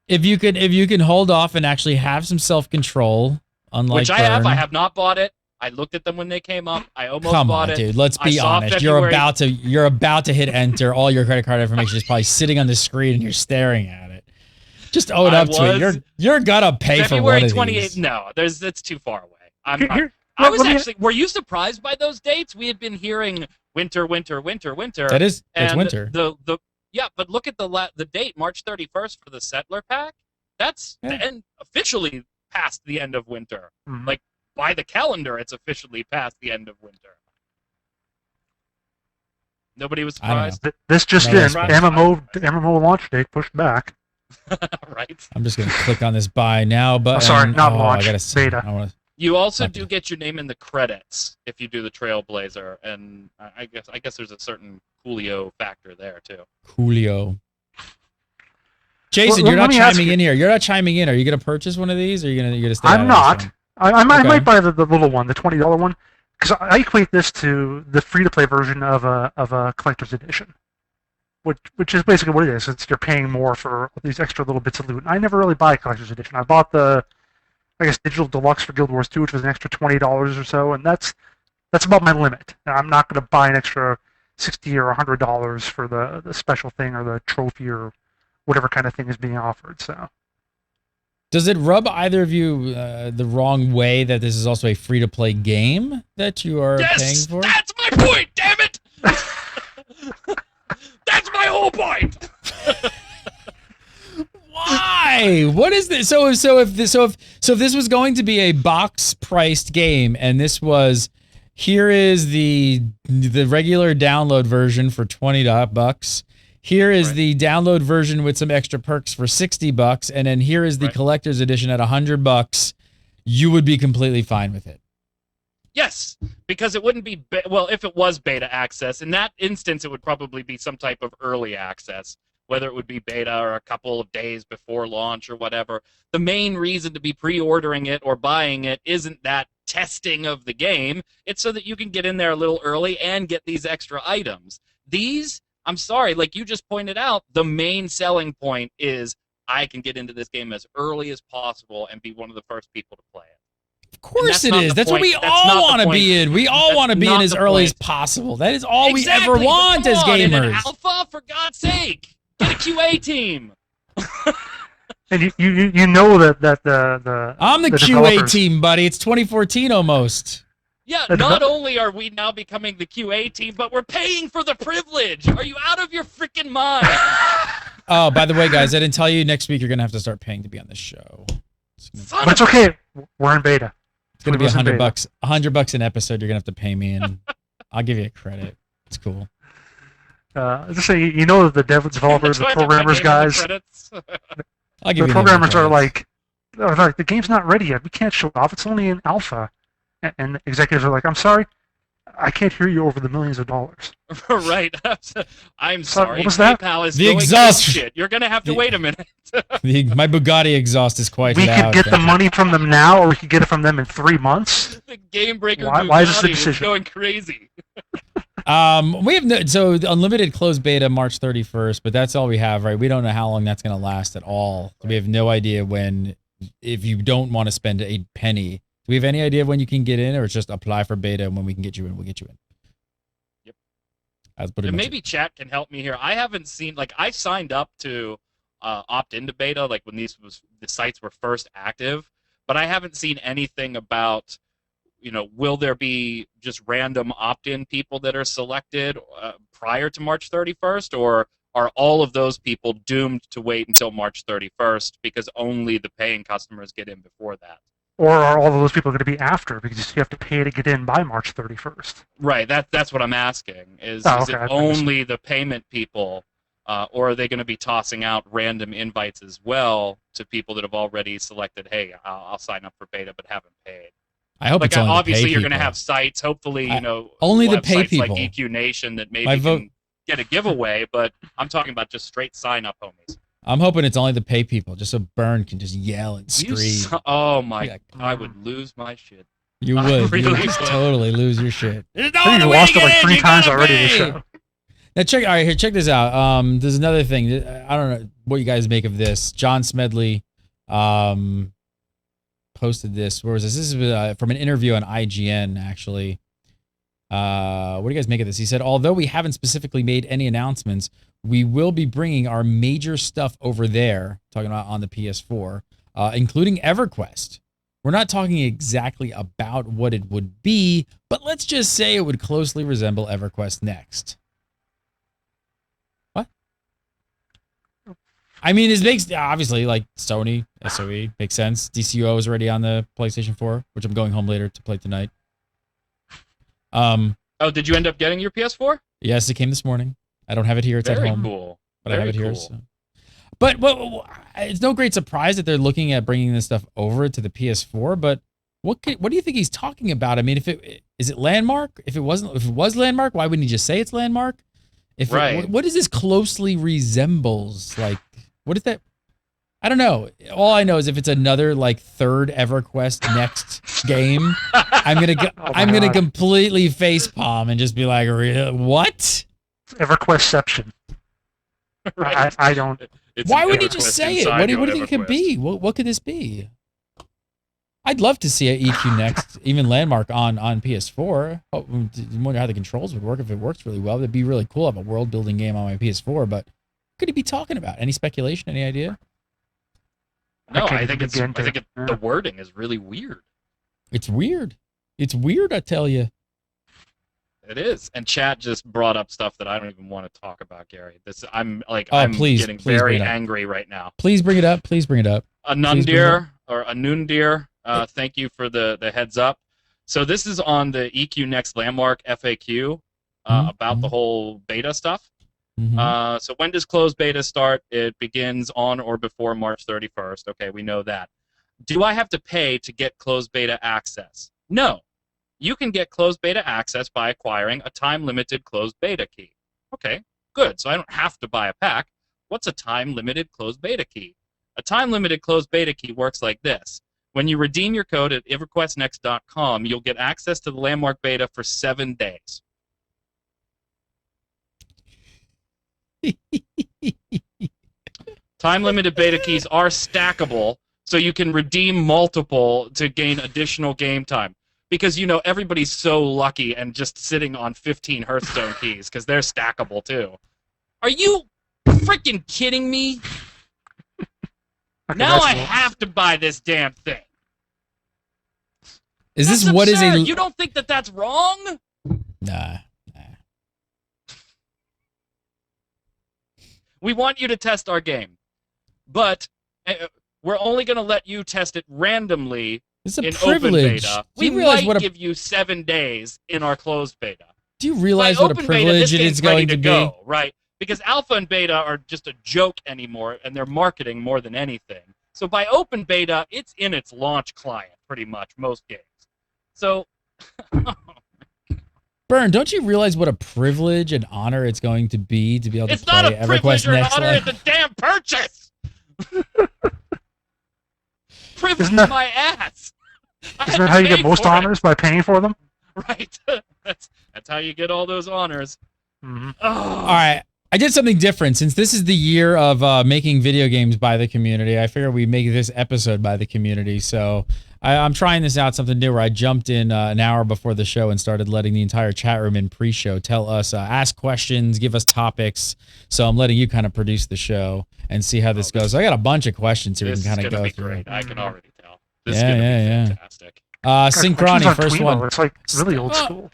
If you can hold off and actually have some self-control, unlike Which I have. Bern. I have not bought it. I looked at them when they came up. I almost Come bought on, it. dude. Let's I be saw honest. February- You're about to hit enter. All your credit card information is probably sitting on the screen, and you're staring at it. Just own up to it. You're gonna pay for one February of 28th. these. No, that's too far away. Here, I was let me- actually. Were you surprised by those dates? We had been hearing winter. It's and winter. Yeah, but look at the date, March 31st for the Settler pack. That's the end, officially past the end of winter. Mhm. Like by the calendar, it's officially past the end of winter. Nobody was I don't know. surprised, This just No, in. that's fine. MMO launch date pushed back. right? I'm just gonna click on this buy now button. sorry, not I launch, gotta see. beta. I wanna, You also Okay. do get your name in the credits if you do the Trailblazer, and I guess there's a certain Coolio factor there too. Coolio. Jason, Well, you're let not me ask chiming you- in here. You're not chiming in. Are you gonna purchase one of these, or are you gonna stay out I'm of this not. one? I Okay. might buy the little one, the $20 one, because I equate this to the free-to-play version of a collector's edition, which is basically what it is. It's you're paying more for these extra little bits of loot. And I never really buy a collector's edition. I bought the, I guess, digital deluxe for Guild Wars 2, which was an extra $20 or so, and that's about my limit. And I'm not going to buy an extra $60 or $100 for the special thing or the trophy or whatever kind of thing is being offered. So. Does it rub either of you the wrong way that this is also a free-to-play game that you are paying Yes, for? that's my point. Damn it! That's my whole point. Why? What is this? So if this was going to be a box-priced game, and this was, here is the regular download version for $20. Here is Right. the download version with some extra perks for $60, and then here is the Right. collector's edition at $100. You would be completely fine with it. Yes, because it wouldn't be well if it was beta access. In that instance, it would probably be some type of early access, whether it would be beta or a couple of days before launch or whatever. The main reason to be pre-ordering it or buying it isn't that testing of the game. It's so that you can get in there a little early and get these extra items. These, I'm sorry, like you just pointed out, the main selling point is I can get into this game as early as possible and be one of the first people to play it. Of course it not is. the That's what point. we That's all not the want to point. be in. We all That's want to be in not as the early as point. possible. That is all Exactly, we but ever want come as on, in an gamers. alpha, for God's sake, get a QA team. And you know that the I'm the QA developers, team, buddy. It's 2014 almost. Yeah, The not devel- only are we now becoming the QA team, but we're paying for the privilege. Are you out of your freaking mind? Oh, by the way, guys, I didn't tell you. Next week, you're gonna have to start paying to be on this show. Son But it's of a- okay. We're in beta. It's gonna be We're in beta. $100. $100 an episode. You're gonna have to pay me, and I'll give you a credit. It's cool. Just say you know that the developers, Do the I have my programmers, name in the guys, credits? I'll give the you programmers are credits. like, the game's not ready yet. We can't show it off. It's only in alpha. And the executives are like, I'm sorry, I can't hear you over the millions of dollars. Right. I'm sorry. what was that? PayPal is The going exhaust- shit. You're gonna have to wait a minute. My Bugatti exhaust is quite We loud. could get the money from them now, or we could get it from them in 3 months. The Game Breaker Why is this the Bugatti is decision? going crazy. We have so the unlimited closed beta March 31st, but that's all we have, right? We don't know how long that's going to last at all. We have no idea when. If you don't want to spend a penny, do we have any idea when you can get in, or it's just apply for beta and when we can get you in, we'll get you in? Yep. That's pretty And much maybe chat can help me here. I haven't seen, like, I signed up to opt into beta, like when the sites were first active, but I haven't seen anything about, will there be just random opt-in people that are selected prior to March 31st, or are all of those people doomed to wait until March 31st because only the paying customers get in before that? Or are all of those people going to be after because you have to pay to get in by March 31st? Right, that's what I'm asking. Is Okay, it I only the payment people, or are they going to be tossing out random invites as well to people that have already selected, hey, I'll sign up for beta but haven't paid? I hope Like, it's only obviously the pay you're going to people. have sites, hopefully, only we'll the have pay sites people. like EQ Nation that maybe My vote- can get a giveaway, but I'm talking about just straight sign-up homies. I'm hoping it's only the pay people, just so Burn can just yell and scream. Oh my, Yeah. I would lose my shit. You I would. really You would just would. totally lose your shit. There's no I think other you way to lost it get like in, 3 you times gotta already this pay. show. Now check. All right, here. Check this out. There's another thing. I don't know what you guys make of this. John Smedley, posted this. Where was this? This is from an interview on IGN, actually. What do you guys make of this? He said, although we haven't specifically made any announcements, we will be bringing our major stuff over there, talking about on the PS4, including EverQuest. We're not talking exactly about what it would be, but let's just say it would closely resemble EverQuest Next. What? I mean, it makes, obviously, like Sony, SOE, makes sense. DCUO is already on the PlayStation 4, which I'm going home later to play tonight. Oh, did you end up getting your PS4? Yes, it came this morning. I don't have it here. It's Very at home. cool. But I have Very it here. cool. So. But it's no great surprise that they're looking at bringing this stuff over to the PS4. But what do you think he's talking about? I mean, is it Landmark? If it was Landmark, why wouldn't he just say it's Landmark? Right. What does this closely resembles? Like, what is that? I don't know. All I know is if it's another like third EverQuest Next game, I'm gonna God. completely facepalm and just be like, what? EverQuestception. Right. I don't. It's Why an wouldn't you EverQuest just say it? inside What do your you think it could EverQuest. be? What could this be? I'd love to see a EQ Next, even Landmark on PS4. I wonder how the controls would work if it works really well. It'd be really cool to have a world building game on my PS4. But what could he be talking about? Any speculation? Any idea? No, can't I think even begin to- the wording is really weird. It's weird. It's weird, I tell you. It is. And chat just brought up stuff that I don't even want to talk about, Gary. I'm Please getting bring very it up. angry right now. Please bring it up. Please bring it up. Anundir or Anundir, thank you for the heads up. So this is on the EQ Next Landmark FAQ about the whole beta stuff. Mhm. So when does closed beta start? It begins on or before March 31st. Okay, we know that. Do I have to pay to get closed beta access? No. You can get closed beta access by acquiring a time-limited closed beta key. Okay, good. So I don't have to buy a pack. What's a time-limited closed beta key? A time-limited closed beta key works like this. When you redeem your code at everquestnext.com, you'll get access to the Landmark beta for 7 days. Time-limited beta keys are stackable, so you can redeem multiple to gain additional game time. Because, you know, everybody's so lucky and just sitting on 15 Hearthstone keys, because they're stackable, too. Are you freaking kidding me? Now I have to buy this damn thing. Is That's this what is absurd. a... You don't think that that's wrong? Nah. We want you to test our game, but we're only going to let you test it randomly It's a in privilege. open beta. Do you We realize might give you 7 days in our closed beta. Do you realize By what a open beta, privilege this it is game's ready going to be? go, right? Because alpha and beta are just a joke anymore, and they're marketing more than anything. So by open beta, it's in its launch client, pretty much, most games. So... Burn, don't you realize what a privilege and honor it's going to be to be able to It's play not a privilege EverQuest or an next honor, life? it's a damn purchase! Privilege Isn't that- my ass! Isn't that how you get most honors, by paying for them? Right. That's how you get all those honors. Mm-hmm. All right. I did something different. Since this is the year of making video games by the community, I figured we make this episode by the community. So I'm trying this out, something new, where I jumped in an hour before the show and started letting the entire chat room in pre-show tell us, ask questions, give us topics. So I'm letting you kind of produce the show and see how this goes. So I got a bunch of questions here we This can kind is of going go to be through. great. I can already tell. This is going to be fantastic. Synchrony, on first TWIMMO. one. It's like really old school.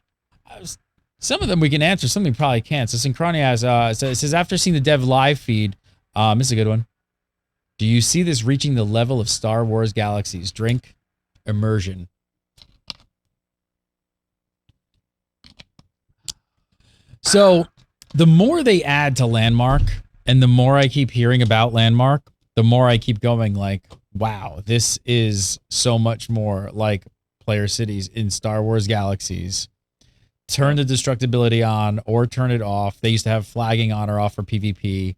Some of them we can answer, some we probably can't. So Synchrony has, so it says, after seeing the dev live feed, this is a good one. Do you see this reaching the level of Star Wars Galaxies? Drink, immersion. So the more they add to Landmark, and the more I keep hearing about Landmark, the more I keep going like, wow, this is so much more like Player Cities in Star Wars Galaxies. Turn the destructibility on or turn it off. They used to have flagging on or off for PvP.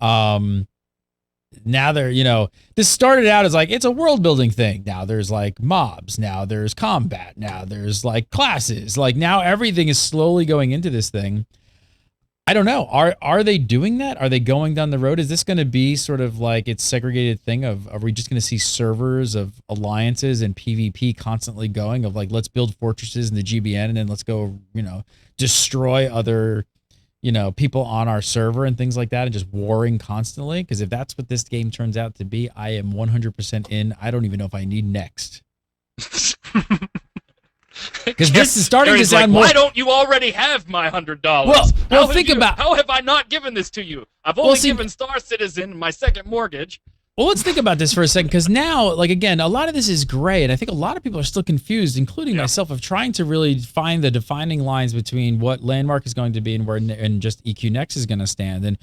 Now they're, you know, this started out as like, it's a world building thing. Now there's like mobs. Now there's combat. Now there's like classes. Like now everything is slowly going into this thing. I don't know. Are they doing that? Are they going down the road? Is this going to be sort of like its segregated thing of, are we just going to see servers of alliances and PvP constantly going of like, let's build fortresses in the GBN and then let's go, you know, destroy other, you know, people on our server and things like that and just warring constantly? Because if that's what this game turns out to be, I am 100% in. I don't even know if I need next. Because this is starting to sound more... Why don't you already have my $100? Well, think about... How have I not given this to you? I've only given Star Citizen my second mortgage. Well, let's think about this for a second, because now, like, again, a lot of this is gray, and I think a lot of people are still confused, including myself, of trying to really find the defining lines between what Landmark is going to be and where and just EQ Next is going to stand. And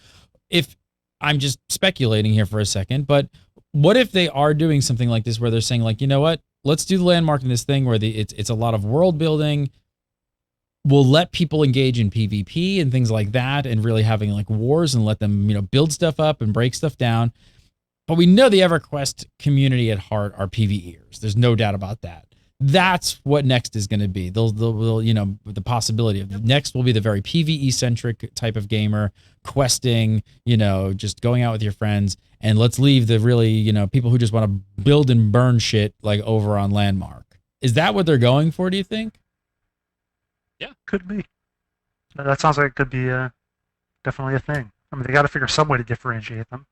if I'm just speculating here for a second, but what if they are doing something like this where they're saying, like, you know what? Let's do the Landmark in this thing where it's a lot of world building. We'll let people engage in PvP and things like that, and really having like wars and let them, you know, build stuff up and break stuff down. But we know the EverQuest community at heart are PvEers. There's no doubt about that. That's what Next is going to be. They'll, you know, the possibility of Next will be the very PvE-centric type of gamer, questing, you know, just going out with your friends, and let's leave the really, you know, people who just want to build and burn shit like over on Landmark. Is that what they're going for, do you think? Yeah. Could be. That sounds like it could be definitely a thing. I mean, they got to figure some way to differentiate them.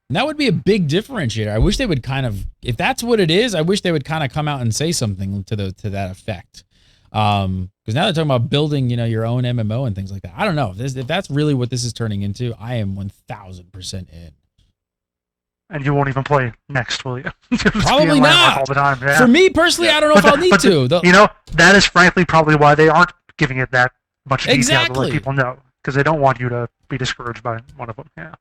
And that would be a big differentiator. I wish they would kind of, if that's what it is, I wish they would kind of come out and say something to that effect. Because now they're talking about building, you know, your own MMO and things like that. I don't know if that's really what this is turning into. I am 1,000% in. And you won't even play Next, will you? Probably not. All the time. Yeah. For me personally, I don't know if I'll need to. You know, that is frankly probably why they aren't giving it that much detail to let people know, because they don't want you to be discouraged by one of them. Yeah.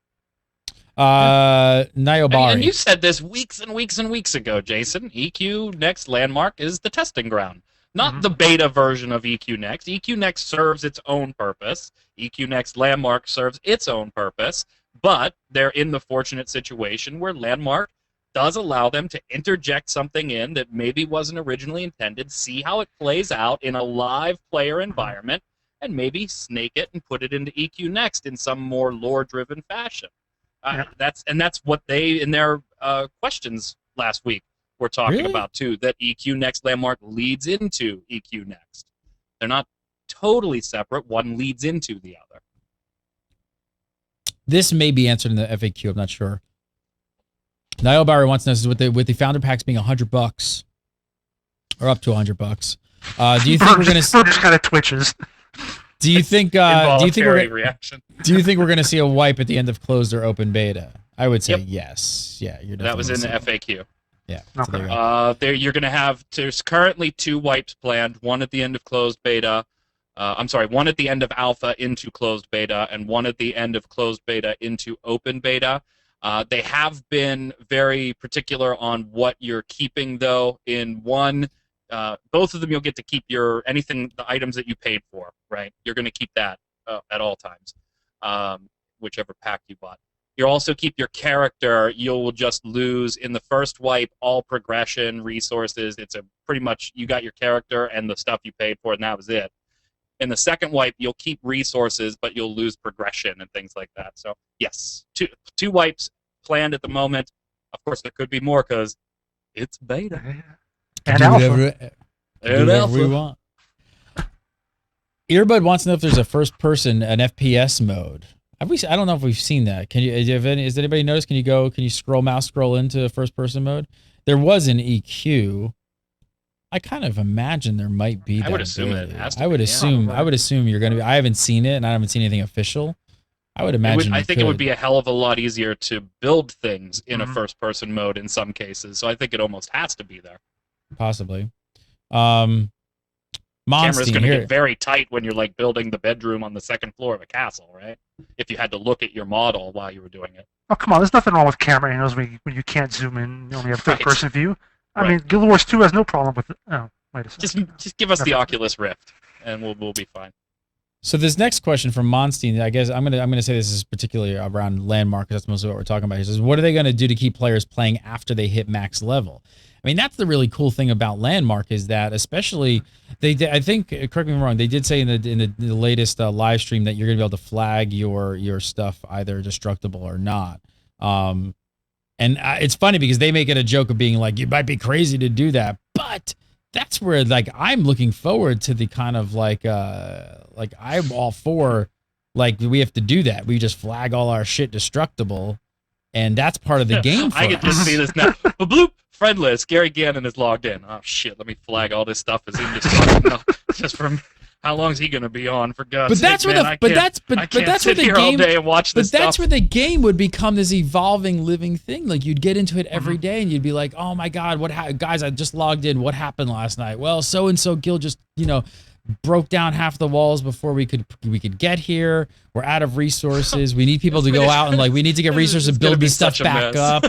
Niobari. And you said this weeks and weeks and weeks ago, Jason. EQ Next Landmark is the testing ground, not the beta version of EQ Next. EQ Next serves its own purpose. EQ Next Landmark serves its own purpose, but they're in the fortunate situation where Landmark does allow them to interject something in that maybe wasn't originally intended, see how it plays out in a live player environment, and maybe snake it and put it into EQ Next in some more lore-driven fashion. That's what they, in their questions last week, were talking about too, that EQ Next Landmark leads into EQ Next. They're not totally separate. One leads into the other. This may be answered in the FAQ. I'm not sure. Niall Bauer wants to know, with the founder packs being $100 or up to $100, do you think we're going to? Just kind of twitches. Do you think? Do you think we're going to see a wipe at the end of closed or open beta? I would say yes. Yeah, that was in the FAQ. Yeah. So you're going to have. There's currently 2 wipes planned. One at the end of closed beta. One at the end of alpha into closed beta, and one at the end of closed beta into open beta. They have been very particular on what you're keeping, though. In one, both of them, you'll get to keep the items that you paid for, right? You're going to keep that at all times, whichever pack you bought. You'll also keep your character. You'll just lose in the first wipe all progression, resources. It's pretty much you got your character and the stuff you paid for, and that was it. In the second wipe, you'll keep resources, but you'll lose progression and things like that. So, yes, two wipes planned at the moment. Of course, there could be more because it's beta. And alpha. Whatever we want. Earbud wants to know if there's a first-person, an FPS mode. I don't know if we've seen that. Has anybody noticed? Can you mouse scroll into first-person mode? There was an EQ. I kind of imagine there might be. I would assume it has to. I would assume you're going to be. I haven't seen it, and I haven't seen anything official. I would imagine. I think it would be a hell of a lot easier to build things in a first-person mode in some cases. So I think it almost has to be there. Possibly. Camera's going to get very tight when you're like building the bedroom on the second floor of a castle, right? If you had to look at your model while you were doing it. Oh, come on. There's nothing wrong with camera angles when you can't zoom in. You only have third-person view. I mean, Guild Wars 2 has no problem with it. Oh, wait a second. Just give us the Oculus Rift, and we'll be fine. So this next question from Monstein, I guess I'm gonna say this is particularly around Landmark, because that's mostly what we're talking about. He says, what are they going to do to keep players playing after they hit max level? I mean, that's the really cool thing about Landmark, is that especially I think, correct me if I'm wrong, they did say in the latest live stream that you're going to be able to flag your stuff either destructible or not. And it's funny because they make it a joke of being like, you might be crazy to do that, but that's where like I'm looking forward to the kind of like I'm all for like we have to do that. We just flag all our shit destructible, and that's part of the game. For I can just see this now. Bloop, friend list. Gary Gannon is logged in. Oh shit! Let me flag all this stuff as indestructible. Just from. How long is he going to be on? For God's sake, man, I can't sit here all day and watch this stuff. But that's where the game would become this evolving, living thing. Like you'd get into it every day, and you'd be like, "Oh my God, guys? I just logged in. What happened last night? Well, so and so guild just broke down half the walls before we could get here. We're out of resources. We need people to go out and we need to get resources and build this stuff back up."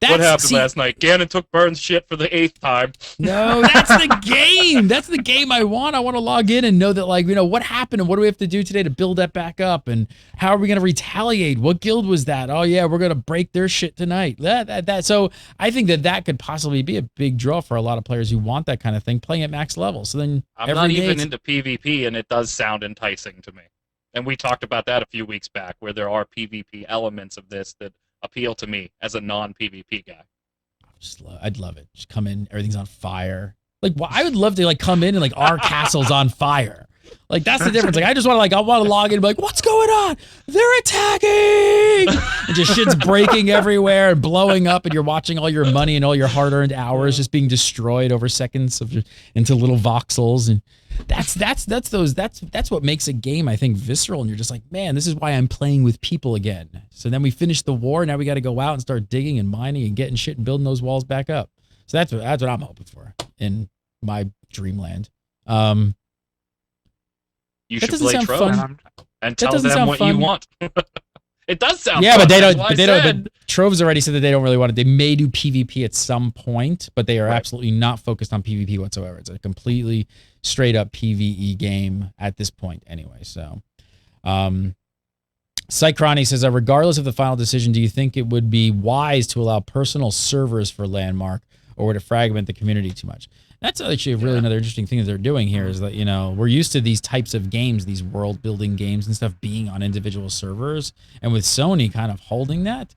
What happened last night? Gannon took Burns' shit for the 8th time. No, that's the game. That's the game I want. I want to log in and know that, what happened and what do we have to do today to build that back up, and how are we going to retaliate? What guild was that? Oh yeah, we're going to break their shit tonight. So I think that could possibly be a big draw for a lot of players who want that kind of thing, playing at max level. So then I'm not even into PvP, and it does sound enticing to me. And we talked about that a few weeks back, where there are PvP elements of this that appeal to me as a non-PvP guy. I'd love it. Just come in, everything's on fire. I would love to come in and our castle's on fire. That's the difference. I just want to I want to log in and be like, what's going on? They're attacking! And just shit's breaking everywhere and blowing up, and you're watching all your money and all your hard-earned hours just being destroyed over seconds into little voxels. And that's what makes a game, I think, visceral. And you're just like, man, this is why I'm playing with people again. So then we finish the war. Now we got to go out and start digging and mining and getting shit and building those walls back up. So that's what I'm hoping for in my dreamland. You should play Trove and tell them what you want. It does sound fun. But they don't. But Trove's already said that they don't really want it. They may do PvP at some point, but they are absolutely not focused on PvP whatsoever. It's a completely straight up PvE game at this point, anyway. So, Psychrony says, regardless of the final decision, do you think it would be wise to allow personal servers for Landmark, or would it fragment the community too much? That's actually really another interesting thing that they're doing here is that, you know, we're used to these types of games, these world building games and stuff being on individual servers. And with Sony kind of holding that,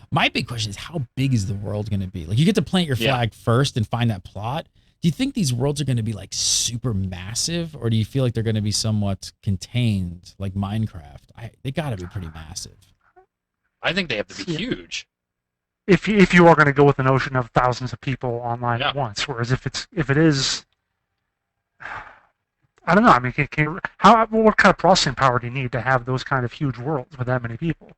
my big question is how big is the world going to be? Like you get to plant your flag first and find that plot. Do you think these worlds are going to be like super massive, or do you feel like they're going to be somewhat contained like Minecraft? They got to be pretty massive. I think they have to be huge. If you are going to go with the notion of thousands of people online at once, whereas if it is, I don't know. I mean, what kind of processing power do you need to have those kind of huge worlds with that many people?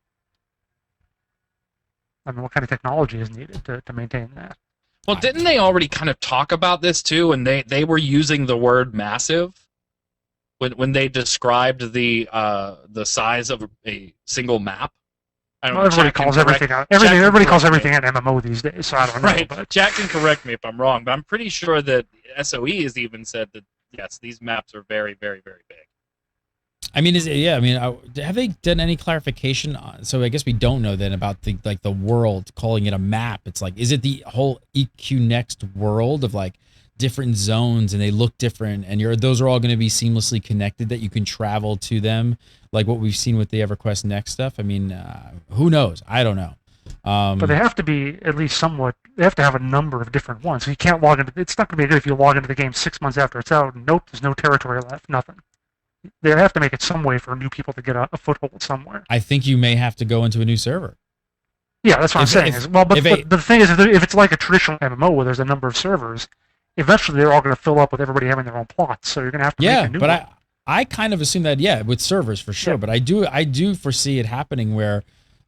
I mean, what kind of technology is needed to maintain that? Well, didn't they already kind of talk about this too? And they were using the word massive when they described the size of a single map. I don't know. Everybody calls everything out. Everybody calls everything an MMO these days, so I don't know. Right. But Jack can correct me if I'm wrong, but I'm pretty sure that SOE has even said that yes, these maps are very, very, very big. I mean, have they done any clarification on? So I guess we don't know then about the world, calling it a map. It's like, is it the whole EQ Next world of like different zones and they look different and those are all going to be seamlessly connected that you can travel to them, like what we've seen with the EverQuest Next stuff? I mean, who knows? I don't know. But they have to be at least somewhat. They have to have a number of different ones. So you can't log into. It's not going to be good if you log into the game 6 months after it's out. Nope, there's no territory left. Nothing. They have to make it some way for new people to get a foothold somewhere. I think you may have to go into a new server. Yeah, that's what I'm saying. But the thing is, if it's like a traditional MMO where there's a number of servers, eventually they're all going to fill up with everybody having their own plots. So you're going to have to make a new one. I kind of assume that, with servers for sure. Yeah. But I do foresee it happening where,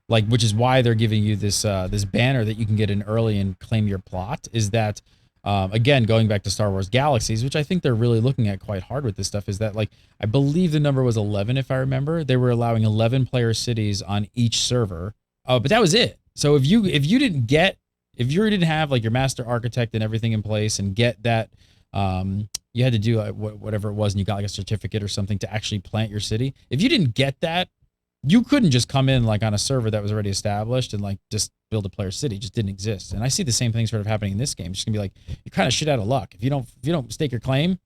like, which is why they're giving you this this banner that you can get in early and claim your plot. Is that again, going back to Star Wars Galaxies, which I think they're really looking at quite hard with this stuff, is that, like, I believe the number was 11, if I remember. They were allowing 11 player cities on each server, but that was it. So if you didn't have like your master architect and everything in place and get that, you had to do whatever it was, and you got like a certificate or something to actually plant your city. If you didn't get that, you couldn't just come in like on a server that was already established and like just build a player city. It just didn't exist. And I see the same thing sort of happening in this game. It's just gonna be like, you're kind of shit out of luck. If you don't stake your claim,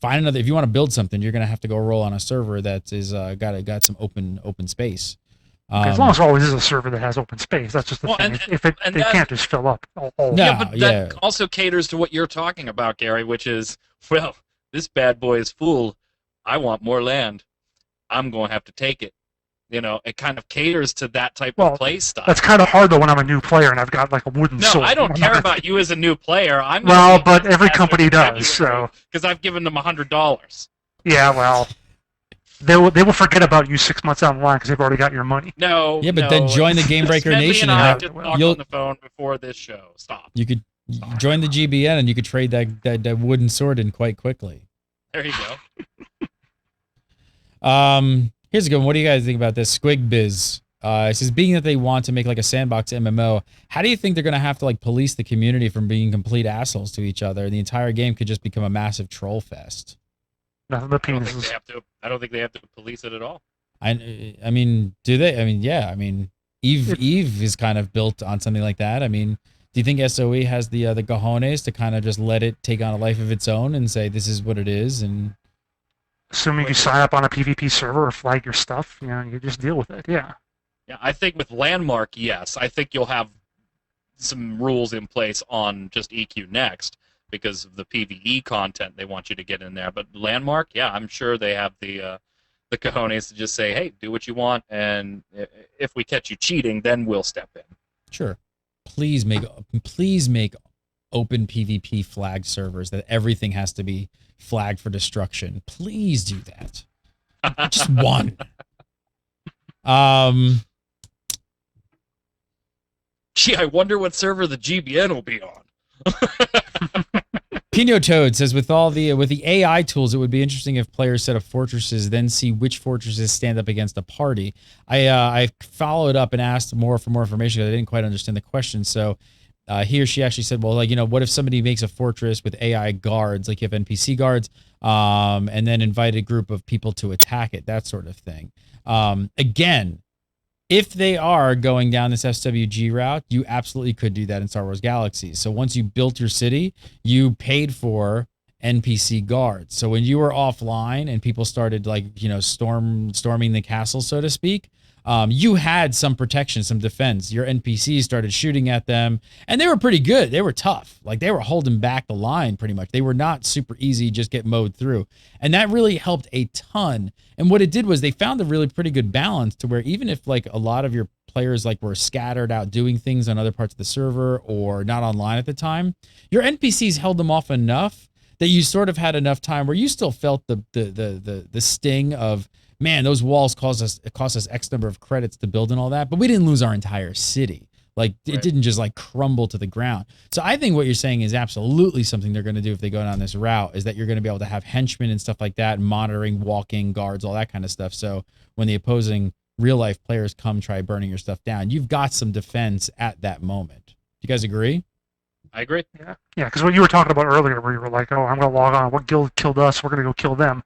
find another. If you want to build something, you're gonna have to go roll on a server that is got some open space. As long as there always is a server that has open space, that's just the thing. They can't just fill up all. That also caters to what you're talking about, Gary, which is, well, this bad boy is full. I want more land. I'm going to have to take it. You know, it kind of caters to that type of play style. That's kind of hard, though, when I'm a new player and I've got, like, a wooden sword. No, I don't care about you as a new player. But every company does, so... Because I've given them $100. Yeah, well... They will forget about you 6 months down the line because they've already got your money. No. Yeah, but then join the Game Breaker Nation and just talk on the phone before this show. Stop. You could join the GBN and you could trade that wooden sword in quite quickly. There you go. Here's a good one. What do you guys think about this? Squigbiz. It says, being that they want to make like a sandbox MMO, how do you think they're going to have to like police the community from being complete assholes to each other? The entire game could just become a massive troll fest. Nothing but penises. I don't think they have to police it at all. I mean, do they? I mean, yeah. I mean, Eve is kind of built on something like that. I mean, do you think SOE has the cojones to kind of just let it take on a life of its own and say this is what it is? And assuming you sign up on a PvP server or flag your stuff, you just deal with it. Yeah. Yeah, I think with Landmark, yes. I think you'll have some rules in place on just EQ Next, because of the PvE content they want you to get in there. But Landmark, yeah, I'm sure they have the cojones to just say, hey, do what you want, and if we catch you cheating, then we'll step in. Sure. Please make open PvP flag servers that everything has to be flagged for destruction. Please do that. Just one. Gee, I wonder what server the GBN will be on. Pino Toad says, with the AI tools, it would be interesting if players set up fortresses, then see which fortresses stand up against a party. I followed up and asked for more information because I didn't quite understand the question. So he or she actually said, well, like, what if somebody makes a fortress with AI guards, like you have NPC guards, and then invite a group of people to attack it, that sort of thing. Again, if they are going down this SWG route, you absolutely could do that in Star Wars Galaxies. So once you built your city, you paid for NPC guards. So when you were offline and people started like, you know, storming the castle, so to speak, you had some protection, some defense. Your NPCs started shooting at them, and they were pretty good. They were tough. Like, they were holding back the line pretty much. They were not super easy, just get mowed through. And that really helped a ton. And what it did was they found a really pretty good balance to where even if like a lot of your players like were scattered out doing things on other parts of the server or not online at the time, your NPCs held them off enough that you sort of had enough time where you still felt the sting of, man, those walls cost us X number of credits to build and all that, but we didn't lose our entire city. Like, it didn't just like crumble to the ground. So I think what you're saying is absolutely something they're going to do if they go down this route, is that you're going to be able to have henchmen and stuff like that, monitoring, walking, guards, all that kind of stuff. So when the opposing real life players come try burning your stuff down, you've got some defense at that moment. Do you guys agree? I agree. Yeah, because what you were talking about earlier, where you were like, oh, I'm going to log on, what guild killed us, we're going to go kill them.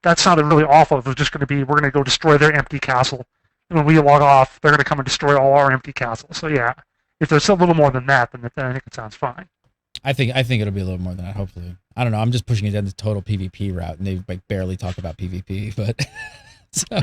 That sounded really awful. It was just going to be, we're going to go destroy their empty castle. And when we log off, they're going to come and destroy all our empty castles. So yeah, if there's a little more than that, then I think it sounds fine. I think it'll be a little more than that, hopefully. I don't know. I'm just pushing it down the total PvP route, and they like barely talk about PvP, but so,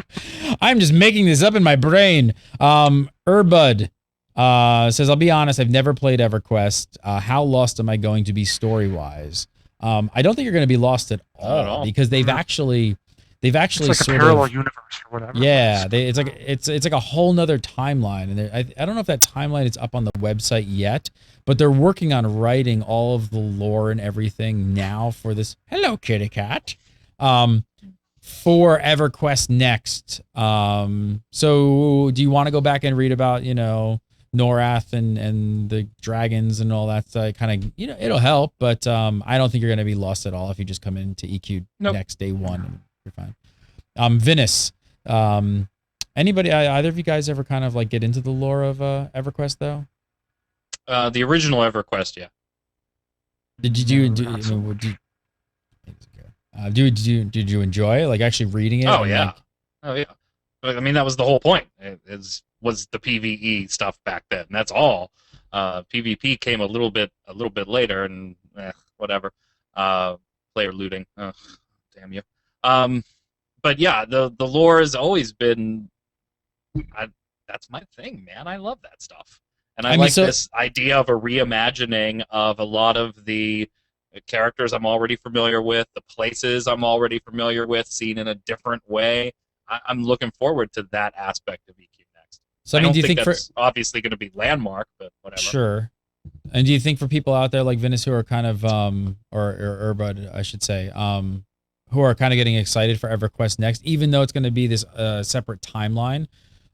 I'm just making this up in my brain. Urbud says, I'll be honest, I've never played EverQuest. How lost am I going to be story-wise? I don't think you're going to be lost at all, because they've actually it's like a parallel universe or whatever. Yeah, it's like a whole nother timeline, and I don't know if that timeline is up on the website yet, but they're working on writing all of the lore and everything now for this. Hello, kitty cat. For EverQuest Next. So do you want to go back and read about, you know, Norath and the dragons and all that stuff? Kind of, you know, it'll help, but I don't think you're going to be lost at all if you just come into EQ next day one. And you're fine. Vinus, anybody, either of you guys ever kind of like get into the lore of EverQuest though? The original EverQuest, yeah. Did you enjoy it? Like actually reading it? Oh yeah. I mean, that was the whole point. Was the PvE stuff back then. That's all. PvP came a little bit later, and whatever. Player looting. Damn you. But yeah, the lore has always been. That's my thing, man. I love that stuff, and I like this idea of a reimagining of a lot of the characters I'm already familiar with, the places I'm already familiar with, seen in a different way. I'm looking forward to that aspect of EQ Next. So I mean, do you think that's obviously going to be Landmark, but whatever. Sure. And do you think for people out there like Vinus who are kind of or Urbud, I should say, who are kind of getting excited for EverQuest Next, even though it's going to be this separate timeline,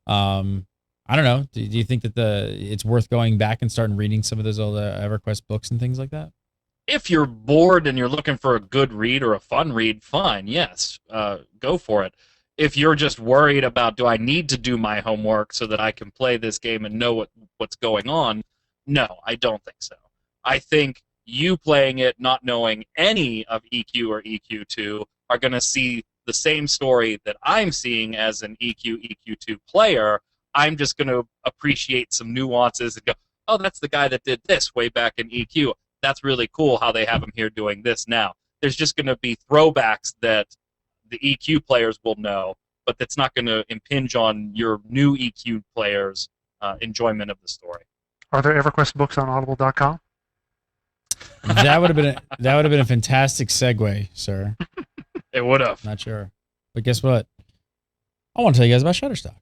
I don't know. Do you think that it's worth going back and starting reading some of those old EverQuest books and things like that? If you're bored and you're looking for a good read or a fun read, fine, yes, go for it. If you're just worried about, do I need to do my homework so that I can play this game and know what's going on, no, I don't think so. I think you playing it, not knowing any of EQ or EQ2, are going to see the same story that I'm seeing as an EQ2 player. I'm just going to appreciate some nuances and go, oh, that's the guy that did this way back in EQ. That's really cool how they have him here doing this now. There's just going to be throwbacks that the EQ players will know, but that's not going to impinge on your new EQ players' enjoyment of the story. Are there EverQuest books on Audible.com? That would have been a fantastic segue, sir. It would have. Not sure, but guess what? I want to tell you guys about Shutterstock.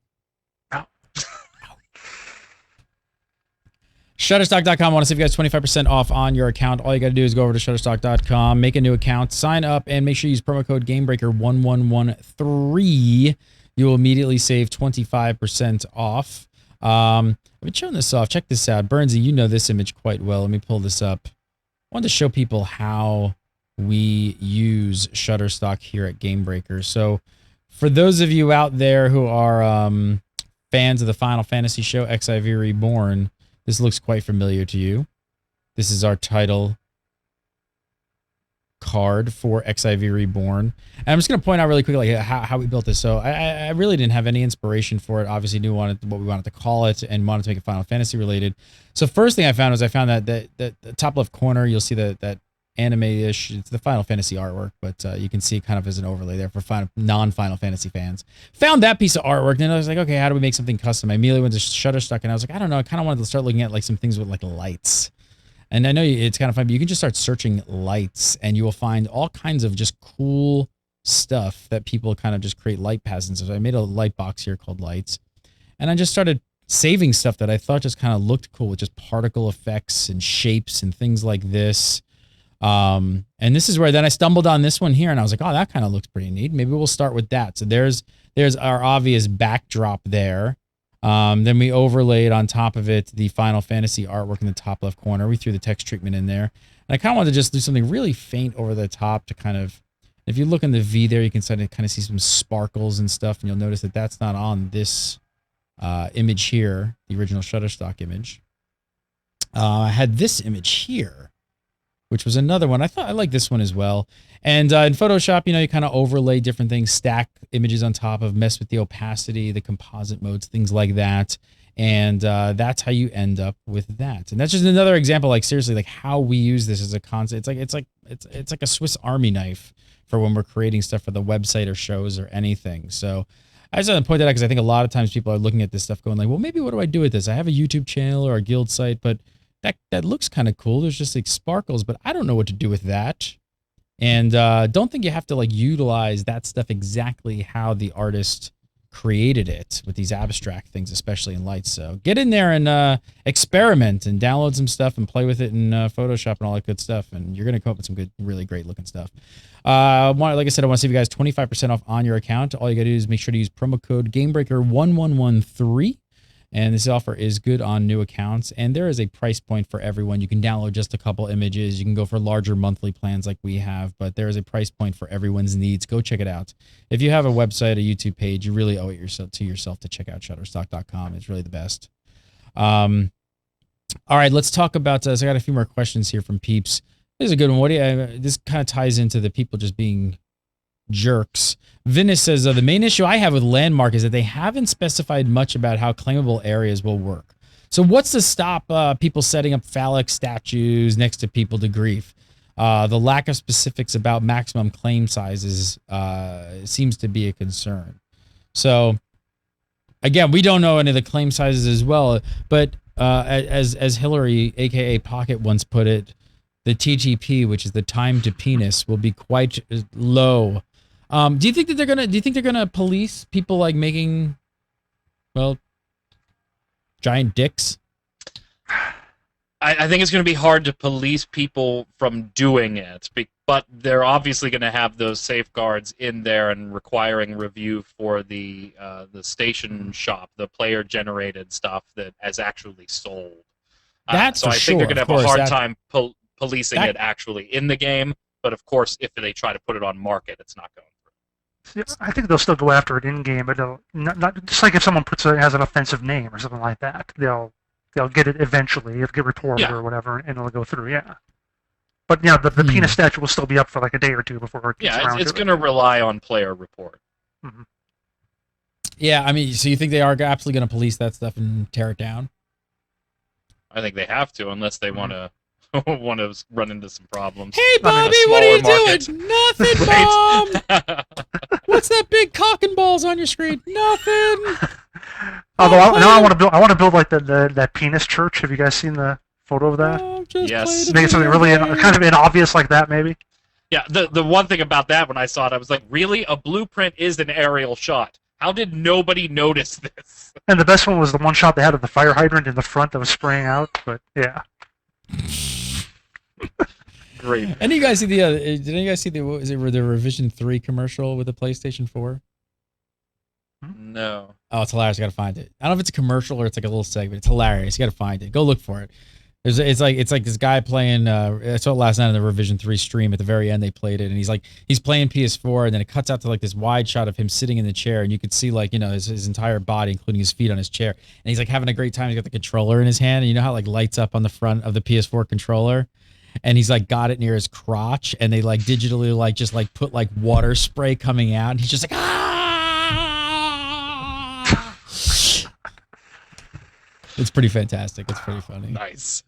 Shutterstock.com. I want to save you guys 25% off on your account. All you got to do is go over to Shutterstock.com, make a new account, sign up, and make sure you use promo code GameBreaker1113. You will immediately save 25% off. I've been showing this off. Check this out. Burnsy, you know this image quite well. Let me pull this up. I wanted to show people how we use Shutterstock here at GameBreaker. So for those of you out there who are fans of the Final Fantasy show XIV Reborn, this looks quite familiar to you. This is our title card for XIV Reborn. And I'm just going to point out really quickly how we built this. So I really didn't have any inspiration for it. Obviously knew what we wanted to call it and wanted to make it Final Fantasy related. So first thing I found was that the top left corner, you'll see that anime-ish, it's the Final Fantasy artwork, but you can see it kind of as an overlay there for non-Final Fantasy fans. Found that piece of artwork, and then I was like, okay, how do we make something custom? I immediately went to Shutterstock, and I was like, I don't know, I kind of wanted to start looking at like some things with like lights. And I know it's kind of fun, but you can just start searching lights, and you will find all kinds of just cool stuff that people kind of just create light paths and stuff. So I made a light box here called Lights, and I just started saving stuff that I thought just kind of looked cool with just particle effects and shapes and things like this. And this is where then I stumbled on this one here, and I was like, oh, that kind of looks pretty neat. Maybe we'll start with that. So there's our obvious backdrop there. Then we overlaid on top of it the Final Fantasy artwork in the top left corner. We threw the text treatment in there. And I kind of wanted to just do something really faint over the top to kind of, if you look in the V there, you can start to kind of see some sparkles and stuff, and you'll notice that that's not on this image here, the original Shutterstock image. I had this image here, which was another one. I thought I like this one as well. And in Photoshop, you kind of overlay different things, stack images on top of, mess with the opacity, the composite modes, things like that. And that's how you end up with that. And that's just another example, like seriously, like how we use this as a concept. It's like a Swiss Army knife for when we're creating stuff for the website or shows or anything. So I just want to point that out because I think a lot of times people are looking at this stuff going like, well, maybe what do I do with this? I have a YouTube channel or a guild site, but that looks kind of cool. There's just like sparkles, but I don't know what to do with that. And don't think you have to like utilize that stuff exactly how the artist created it with these abstract things, especially in lights. So get in there and experiment and download some stuff and play with it in Photoshop and all that good stuff. And you're going to come up with some good, really great looking stuff. Like I said, I want to save you guys 25% off on your account. All you got to do is make sure to use promo code GameBreaker1113. And this offer is good on new accounts, and there is a price point for everyone. You can download just a couple images. You can go for larger monthly plans like we have, but there is a price point for everyone's needs. Go check it out. If you have a website, a YouTube page, you really owe it to yourself to check out Shutterstock.com. It's really the best. All right, let's talk about, so I got a few more questions here from peeps. This is a good one. This kind of ties into the people just being jerks. Vinus says, the main issue I have with Landmark is that they haven't specified much about how claimable areas will work. So what's to stop people setting up phallic statues next to people to grief? The lack of specifics about maximum claim sizes seems to be a concern. So again, we don't know any of the claim sizes as well, but as Hillary, aka Pocket, once put it, the TTP, which is the time to penis, will be quite low. Do you think they're gonna police people like making, well, giant dicks? I think it's going to be hard to police people from doing it, but they're obviously going to have those safeguards in there and requiring review for the station shop, the player-generated stuff that has actually sold. That's so for I think they're sure. going to have a hard time policing it actually in the game. But of course, if they try to put it on market, it's not going through. I think they'll still go after it in game, but they'll not just like if someone has an offensive name or something like that, they'll get it eventually. It'll get reported or whatever, and it'll go through. Yeah. But yeah, the penis statue will still be up for like a day or two before it gets around. It's going to rely on player report. Mm-hmm. Yeah, I mean, so you think they are absolutely going to police that stuff and tear it down? I think they have to, unless they want to run into some problems. Hey, Bobby, what are you doing? Nothing, Mom. What's that big cock and balls on your screen? Nothing. Although I want to build like that penis church. Have you guys seen the photo of that? Yes. Make it something really kind of inobvious like that, maybe. Yeah. The one thing about that when I saw it, I was like, really, a blueprint is an aerial shot. How did nobody notice this? And the best one was the one shot they had of the fire hydrant in the front that was spraying out. But yeah. Great. And you guys see did you guys see the Revision 3 commercial with the PlayStation 4? No. Oh, it's hilarious. I gotta find it. I don't know if it's a commercial or it's like a little segment. It's hilarious. You gotta find it. Go look for it. It's like this guy playing. I saw it last night on the Revision 3 stream. At the very end, they played it, and he's playing PS4, and then it cuts out to like this wide shot of him sitting in the chair, and you could see like his entire body, including his feet on his chair, and he's like having a great time. He's got the controller in his hand, and you know how it like lights up on the front of the PS4 controller, and he's like got it near his crotch, and they like digitally like just like put like water spray coming out, and he's just like ah. It's pretty fantastic. It's pretty funny. Nice.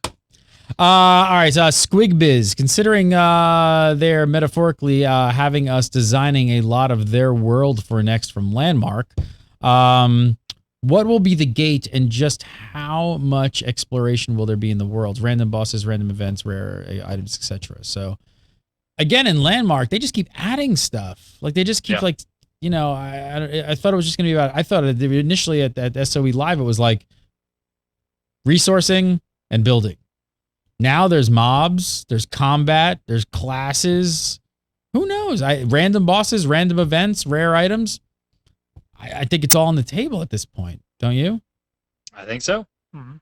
All right, Squigbiz, considering they're metaphorically having us designing a lot of their world for next from Landmark, what will be the gate and just how much exploration will there be in the worlds? Random bosses, random events, rare items, etc. So, again, in Landmark, they just keep adding stuff. Like, they just keep, like, you know, I thought it was just going to be about, I thought initially at SOE Live, it was like resourcing and building. Now there's mobs, there's combat, there's classes. Who knows? Random bosses, random events, rare items. I think it's all on the table at this point, don't you? I think so. Mm-hmm.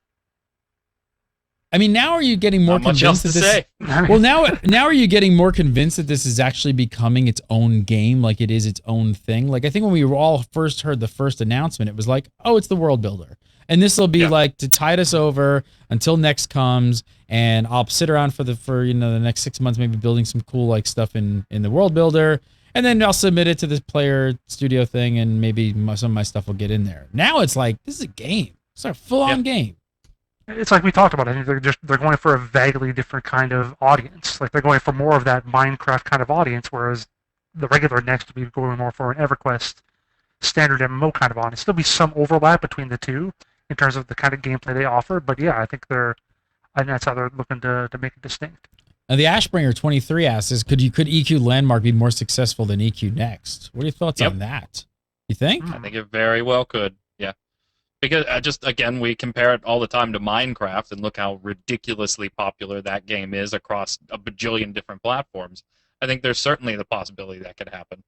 I mean, now are you getting more Not much convinced else that to this? say. Well, now are you getting more convinced that this is actually becoming its own game, like it is its own thing? Like I think when we all first heard the first announcement, it was like, oh, it's the world builder. And this will be like to tide us over until next comes, and I'll sit around for the next 6 months, maybe building some cool like stuff in the world builder, and then I'll submit it to this player studio thing, and maybe some of my stuff will get in there. Now it's like this is a game. It's a full-on game. It's like we talked about. I think they're going for a vaguely different kind of audience. Like they're going for more of that Minecraft kind of audience, whereas the regular Next will be going more for an EverQuest standard MMO kind of audience. There'll be some overlap between the two in terms of the kind of gameplay they offer, but yeah, I think that's how they're looking to make it distinct. Now, the Ashbringer 23 asks, could EQ Landmark be more successful than EQ Next? What are your thoughts on that? You think? I think it very well could, yeah. Because again, we compare it all the time to Minecraft, and look how ridiculously popular that game is across a bajillion different platforms. I think there's certainly the possibility that could happen.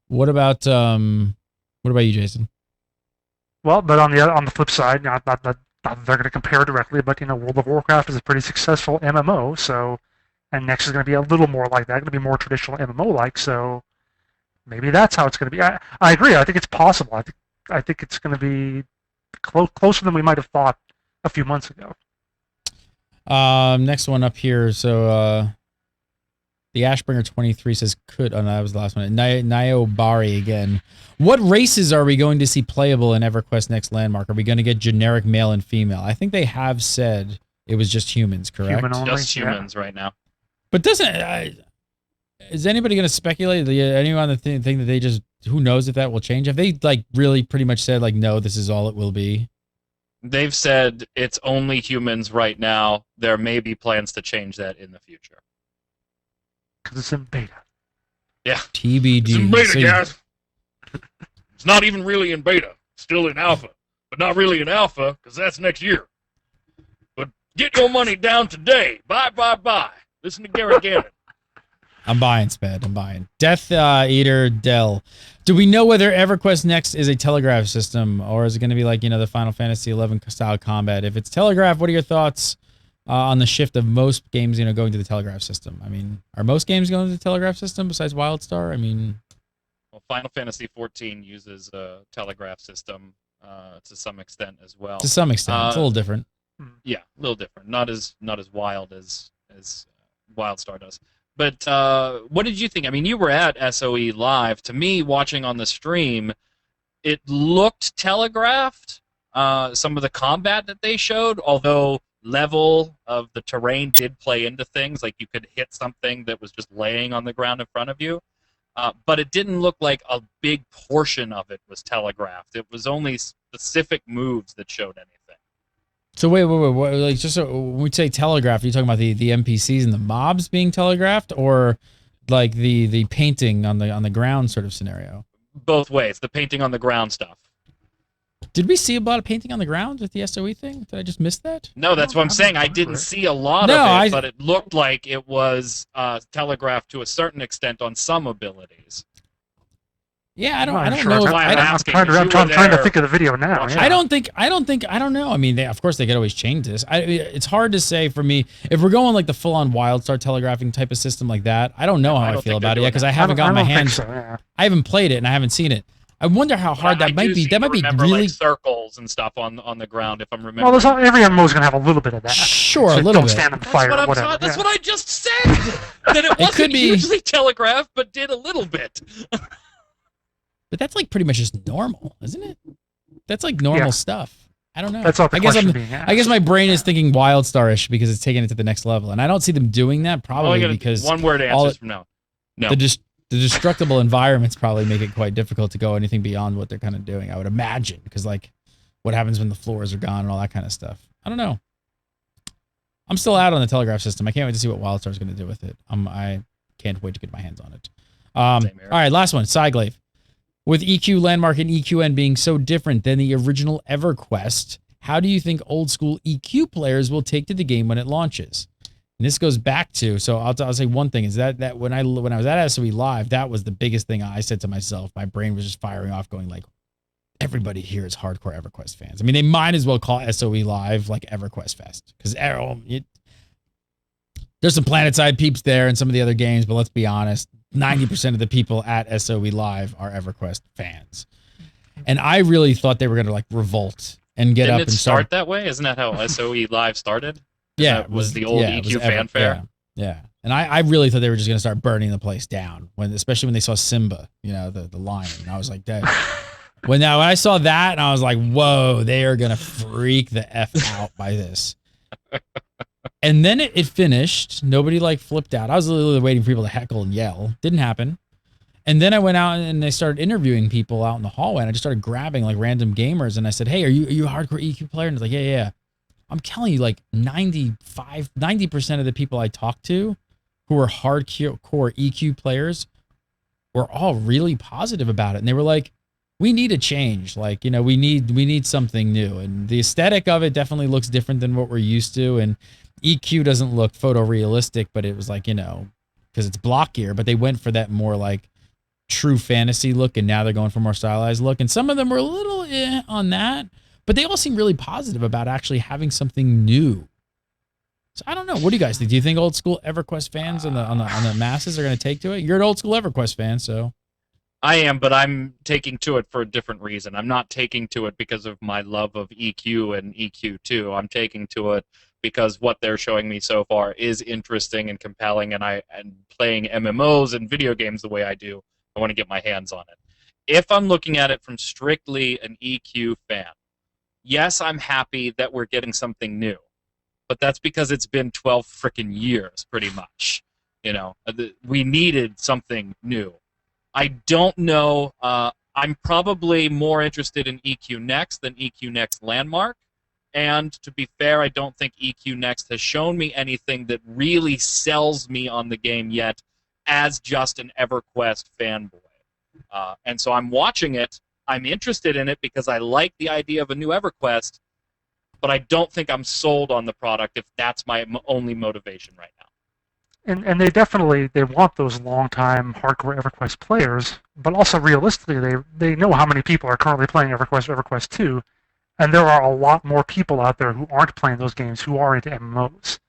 What about you, Jason? Well, but on the flip side, not that they're going to compare directly, but World of Warcraft is a pretty successful MMO, so, and Next is going to be a little more like that, going to be more traditional MMO-like, so maybe that's how it's going to be. I agree. I think it's possible. I think it's going to be closer than we might have thought a few months ago. Next one up here. So the Ashbringer 23 says could. Oh no, that was the last one. Niobari again. What races are we going to see playable in EverQuest Next Landmark? Are we going to get generic male and female? I think they have said it was just humans, correct? Human only, just humans right now. But is anybody going to speculate? Anyone that think that they just, who knows if that will change? Have they like really pretty much said like, no, this is all it will be? They've said it's only humans right now. There may be plans to change that in the future. Because it's in beta. Yeah. TBD. It's in beta, guys. It's not even really in beta. Still in alpha. But not really in alpha, because that's next year. But get your money down today. Buy. Listen to Gary Gannon. I'm buying, Spad. I'm buying. Death Eater Dell. Do we know whether EverQuest Next is a telegraph system, or is it going to be like, the Final Fantasy XI style combat? If it's telegraph, what are your thoughts on the shift of most games, going to the telegraph system? I mean, are most games going to the telegraph system besides WildStar? I mean, well, Final Fantasy XIV uses a telegraph system to some extent as well. To some extent, it's a little different. Yeah, a little different. Not as wild as WildStar does. But what did you think? I mean, you were at SOE Live. To me, watching on the stream, it looked telegraphed. Some of the combat that they showed, although level of the terrain did play into things, like you could hit something that was just laying on the ground in front of you. But it didn't look like a big portion of it was telegraphed. It was only specific moves that showed anything. So wait, like just so when we say telegraph, are you talking about the NPCs and the mobs being telegraphed, or like the painting on the ground sort of scenario? Both ways, the painting on the ground stuff. Did we see a lot of painting on the ground at the SOE thing? Did I just miss that? No, that's what I'm saying. I didn't see a lot of it, but it looked like it was telegraphed to a certain extent on some abilities. Yeah, I don't know. I'm trying to think of the video now. Yeah. I don't know. I mean, of course they could always change this. It's hard to say for me if we're going like the full-on WildStar telegraphing type of system like that. I don't know how I feel about it yet because I haven't gotten my hands. I haven't played it and I haven't seen it. I wonder how hard that might be. That might be really like circles and stuff on the ground. If I'm remembering. Well, every MMO is going to have a little bit of that. Sure, so a little don't bit. stand in the fire or whatever. That's what I just said. That it wasn't hugely telegraphed, but did a little bit. But that's like pretty much just normal, isn't it? That's like normal stuff. I don't know. That's not the question being asked. I guess my brain is thinking WildStar-ish because it's taking it to the next level, and I don't see them doing that probably because one word answers from no. The destructible environments probably make it quite difficult to go anything beyond what they're kind of doing. I would imagine because like what happens when the floors are gone and all that kind of stuff. I don't know. I'm still out on the telegraph system. I can't wait to see what WildStar is going to do with it. I can't wait to get my hands on it. All right, last one. Cyglaive. With EQ Landmark and EQN being so different than the original EverQuest, how do you think old school EQ players will take to the game when it launches? And this goes back to, so I'll say one thing is that when I was at SOE Live, that was the biggest thing I said to myself. My brain was just firing off going like, everybody here is hardcore EverQuest fans. I mean, they might as well call SOE Live like EverQuest Fest because there's some PlanetSide peeps there and some of the other games, but let's be honest, 90% of the people at SOE Live are EverQuest fans. And I really thought they were going to like revolt and get Didn't up and start that way? Isn't that how SOE Live started? Yeah. That was the old EQ fanfare? Yeah. And I really thought they were just going to start burning the place down, especially when they saw Simba, the lion. And I was like, that. When I saw that, and I was like, whoa, they are going to freak the F out by this. And then it finished. Nobody like flipped out. I was literally waiting for people to heckle and yell. Didn't happen. And then I went out and they started interviewing people out in the hallway, and I just started grabbing like random gamers, and I said, hey, are you a hardcore EQ player? And it's like, yeah. I'm telling you, like 90% of the people I talked to who were hardcore EQ players were all really positive about it. And they were like, we need a change. Like, we need something new. And the aesthetic of it definitely looks different than what we're used to. And EQ doesn't look photorealistic, but it was like, because it's blockier, but they went for that more like true fantasy look. And now they're going for more stylized look. And some of them were a little on that, but they all seem really positive about actually having something new. So I don't know. What do you guys think? Do you think old school EverQuest fans on the masses are going to take to it? You're an old school EverQuest fan, so. I am, but I'm taking to it for a different reason. I'm not taking to it because of my love of EQ and EQ2. I'm taking to it because what they're showing me so far is interesting and compelling, and playing MMOs and video games the way I do, I want to get my hands on it. If I'm looking at it from strictly an EQ fan, yes, I'm happy that we're getting something new, but that's because it's been 12 frickin' years, pretty much. We needed something new. I don't know. I'm probably more interested in EQ Next than EQ Next Landmark. And to be fair, I don't think EQ Next has shown me anything that really sells me on the game yet as just an EverQuest fanboy. And so I'm watching it. I'm interested in it because I like the idea of a new EverQuest, but I don't think I'm sold on the product if that's my only motivation right now. And they want those long-time hardcore EverQuest players, but also realistically, they know how many people are currently playing EverQuest 2, and there are a lot more people out there who aren't playing those games who are into MMOs.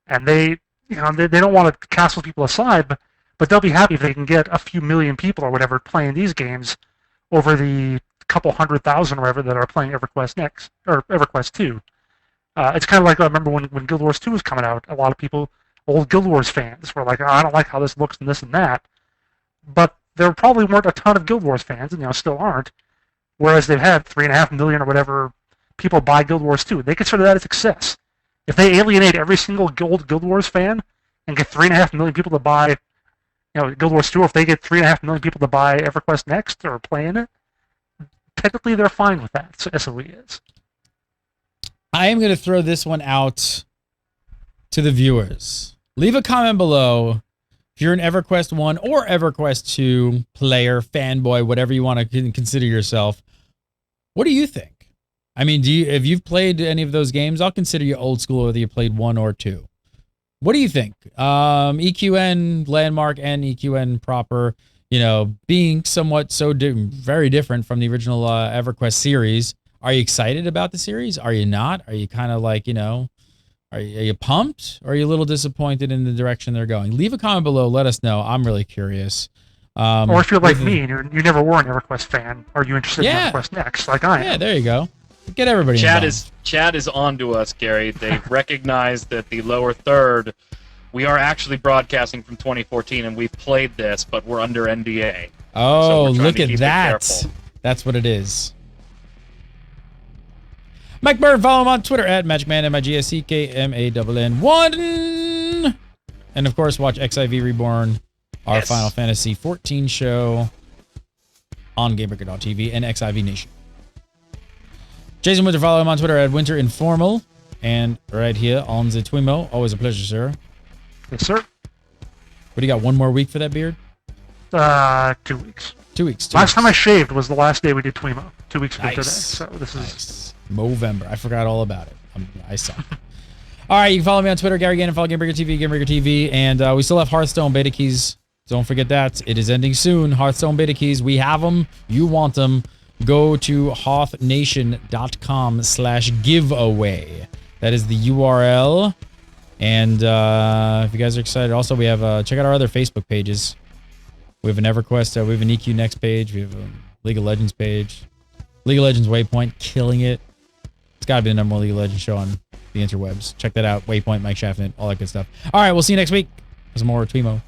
And they don't want to cast those people aside, but they'll be happy if they can get a few million people or whatever playing these games over the couple 100,000 or whatever that are playing EverQuest 2. It's kind of like I remember when Guild Wars 2 was coming out, a lot of people, old Guild Wars fans, were like, I don't like how this looks and this and that. But there probably weren't a ton of Guild Wars fans, and still aren't. Whereas they've had 3.5 million or whatever people buy Guild Wars 2. They consider that a success. If they alienate every single old Guild Wars fan and get 3.5 million people to buy, Guild Wars 2, or if they get 3.5 million people to buy EverQuest Next or play in it, technically they're fine with that. So SOE is. I am going to throw this one out to the viewers. Leave a comment below if you're an EverQuest 1 or EverQuest 2 player, fanboy, whatever you want to consider yourself. What do you think? I mean, if you've played any of those games, I'll consider you old school whether you played 1 or 2. What do you think? EQN Landmark and EQN proper, being somewhat very different from the original EverQuest series. Are you excited about the series? Are you not? Are you kind of like, are you pumped? Or are you a little disappointed in the direction they're going? Leave a comment below. Let us know. I'm really curious. Or if you're like with- me and you never were an EverQuest fan, are you interested Yeah. in EverQuest Next, like I am? Yeah, there you go. Get everybody Chad involved. is on to us, Gary. They've recognized that the lower third, we are actually broadcasting from 2014, and we've played this, but we're under NDA. Oh, So we're trying look to at keep it that. careful. That's what it is. Mike Bird, follow him on Twitter at MagicMan, MIGSCKMANN1. And of course, watch XIV Reborn, our Yes. Final Fantasy 14 show on GameBreaker.tv and XIV Nation. Jason Winter, follow him on Twitter at Winter Informal. And right here on the TWIMMO. Always a pleasure, sir. Yes, sir. What do you got? One more week for that beard? 2 weeks. 2 weeks. Last time I shaved was the last day we did TWIMMO. 2 weeks ago today. Nice. So this is Nice. Movember. I forgot all about it. I suck. All right, you can follow me on Twitter, Gary Gannon, follow GameBreaker TV, GameBreaker TV, and we still have Hearthstone beta keys. Don't forget that. It is ending soon. Hearthstone beta keys. We have them. You want them. Go to hearthnation.com/giveaway. That is the URL. And if you guys are excited, also we have check out our other Facebook pages. We have an EverQuest. We have an EQ Next page. We have a League of Legends page. League of Legends Waypoint, killing it. It's got to be the #1 League of Legends show on the interwebs. Check that out. Waypoint, Mike Shaffnet, all that good stuff. All right, we'll see you next week. There's more TWIMMO.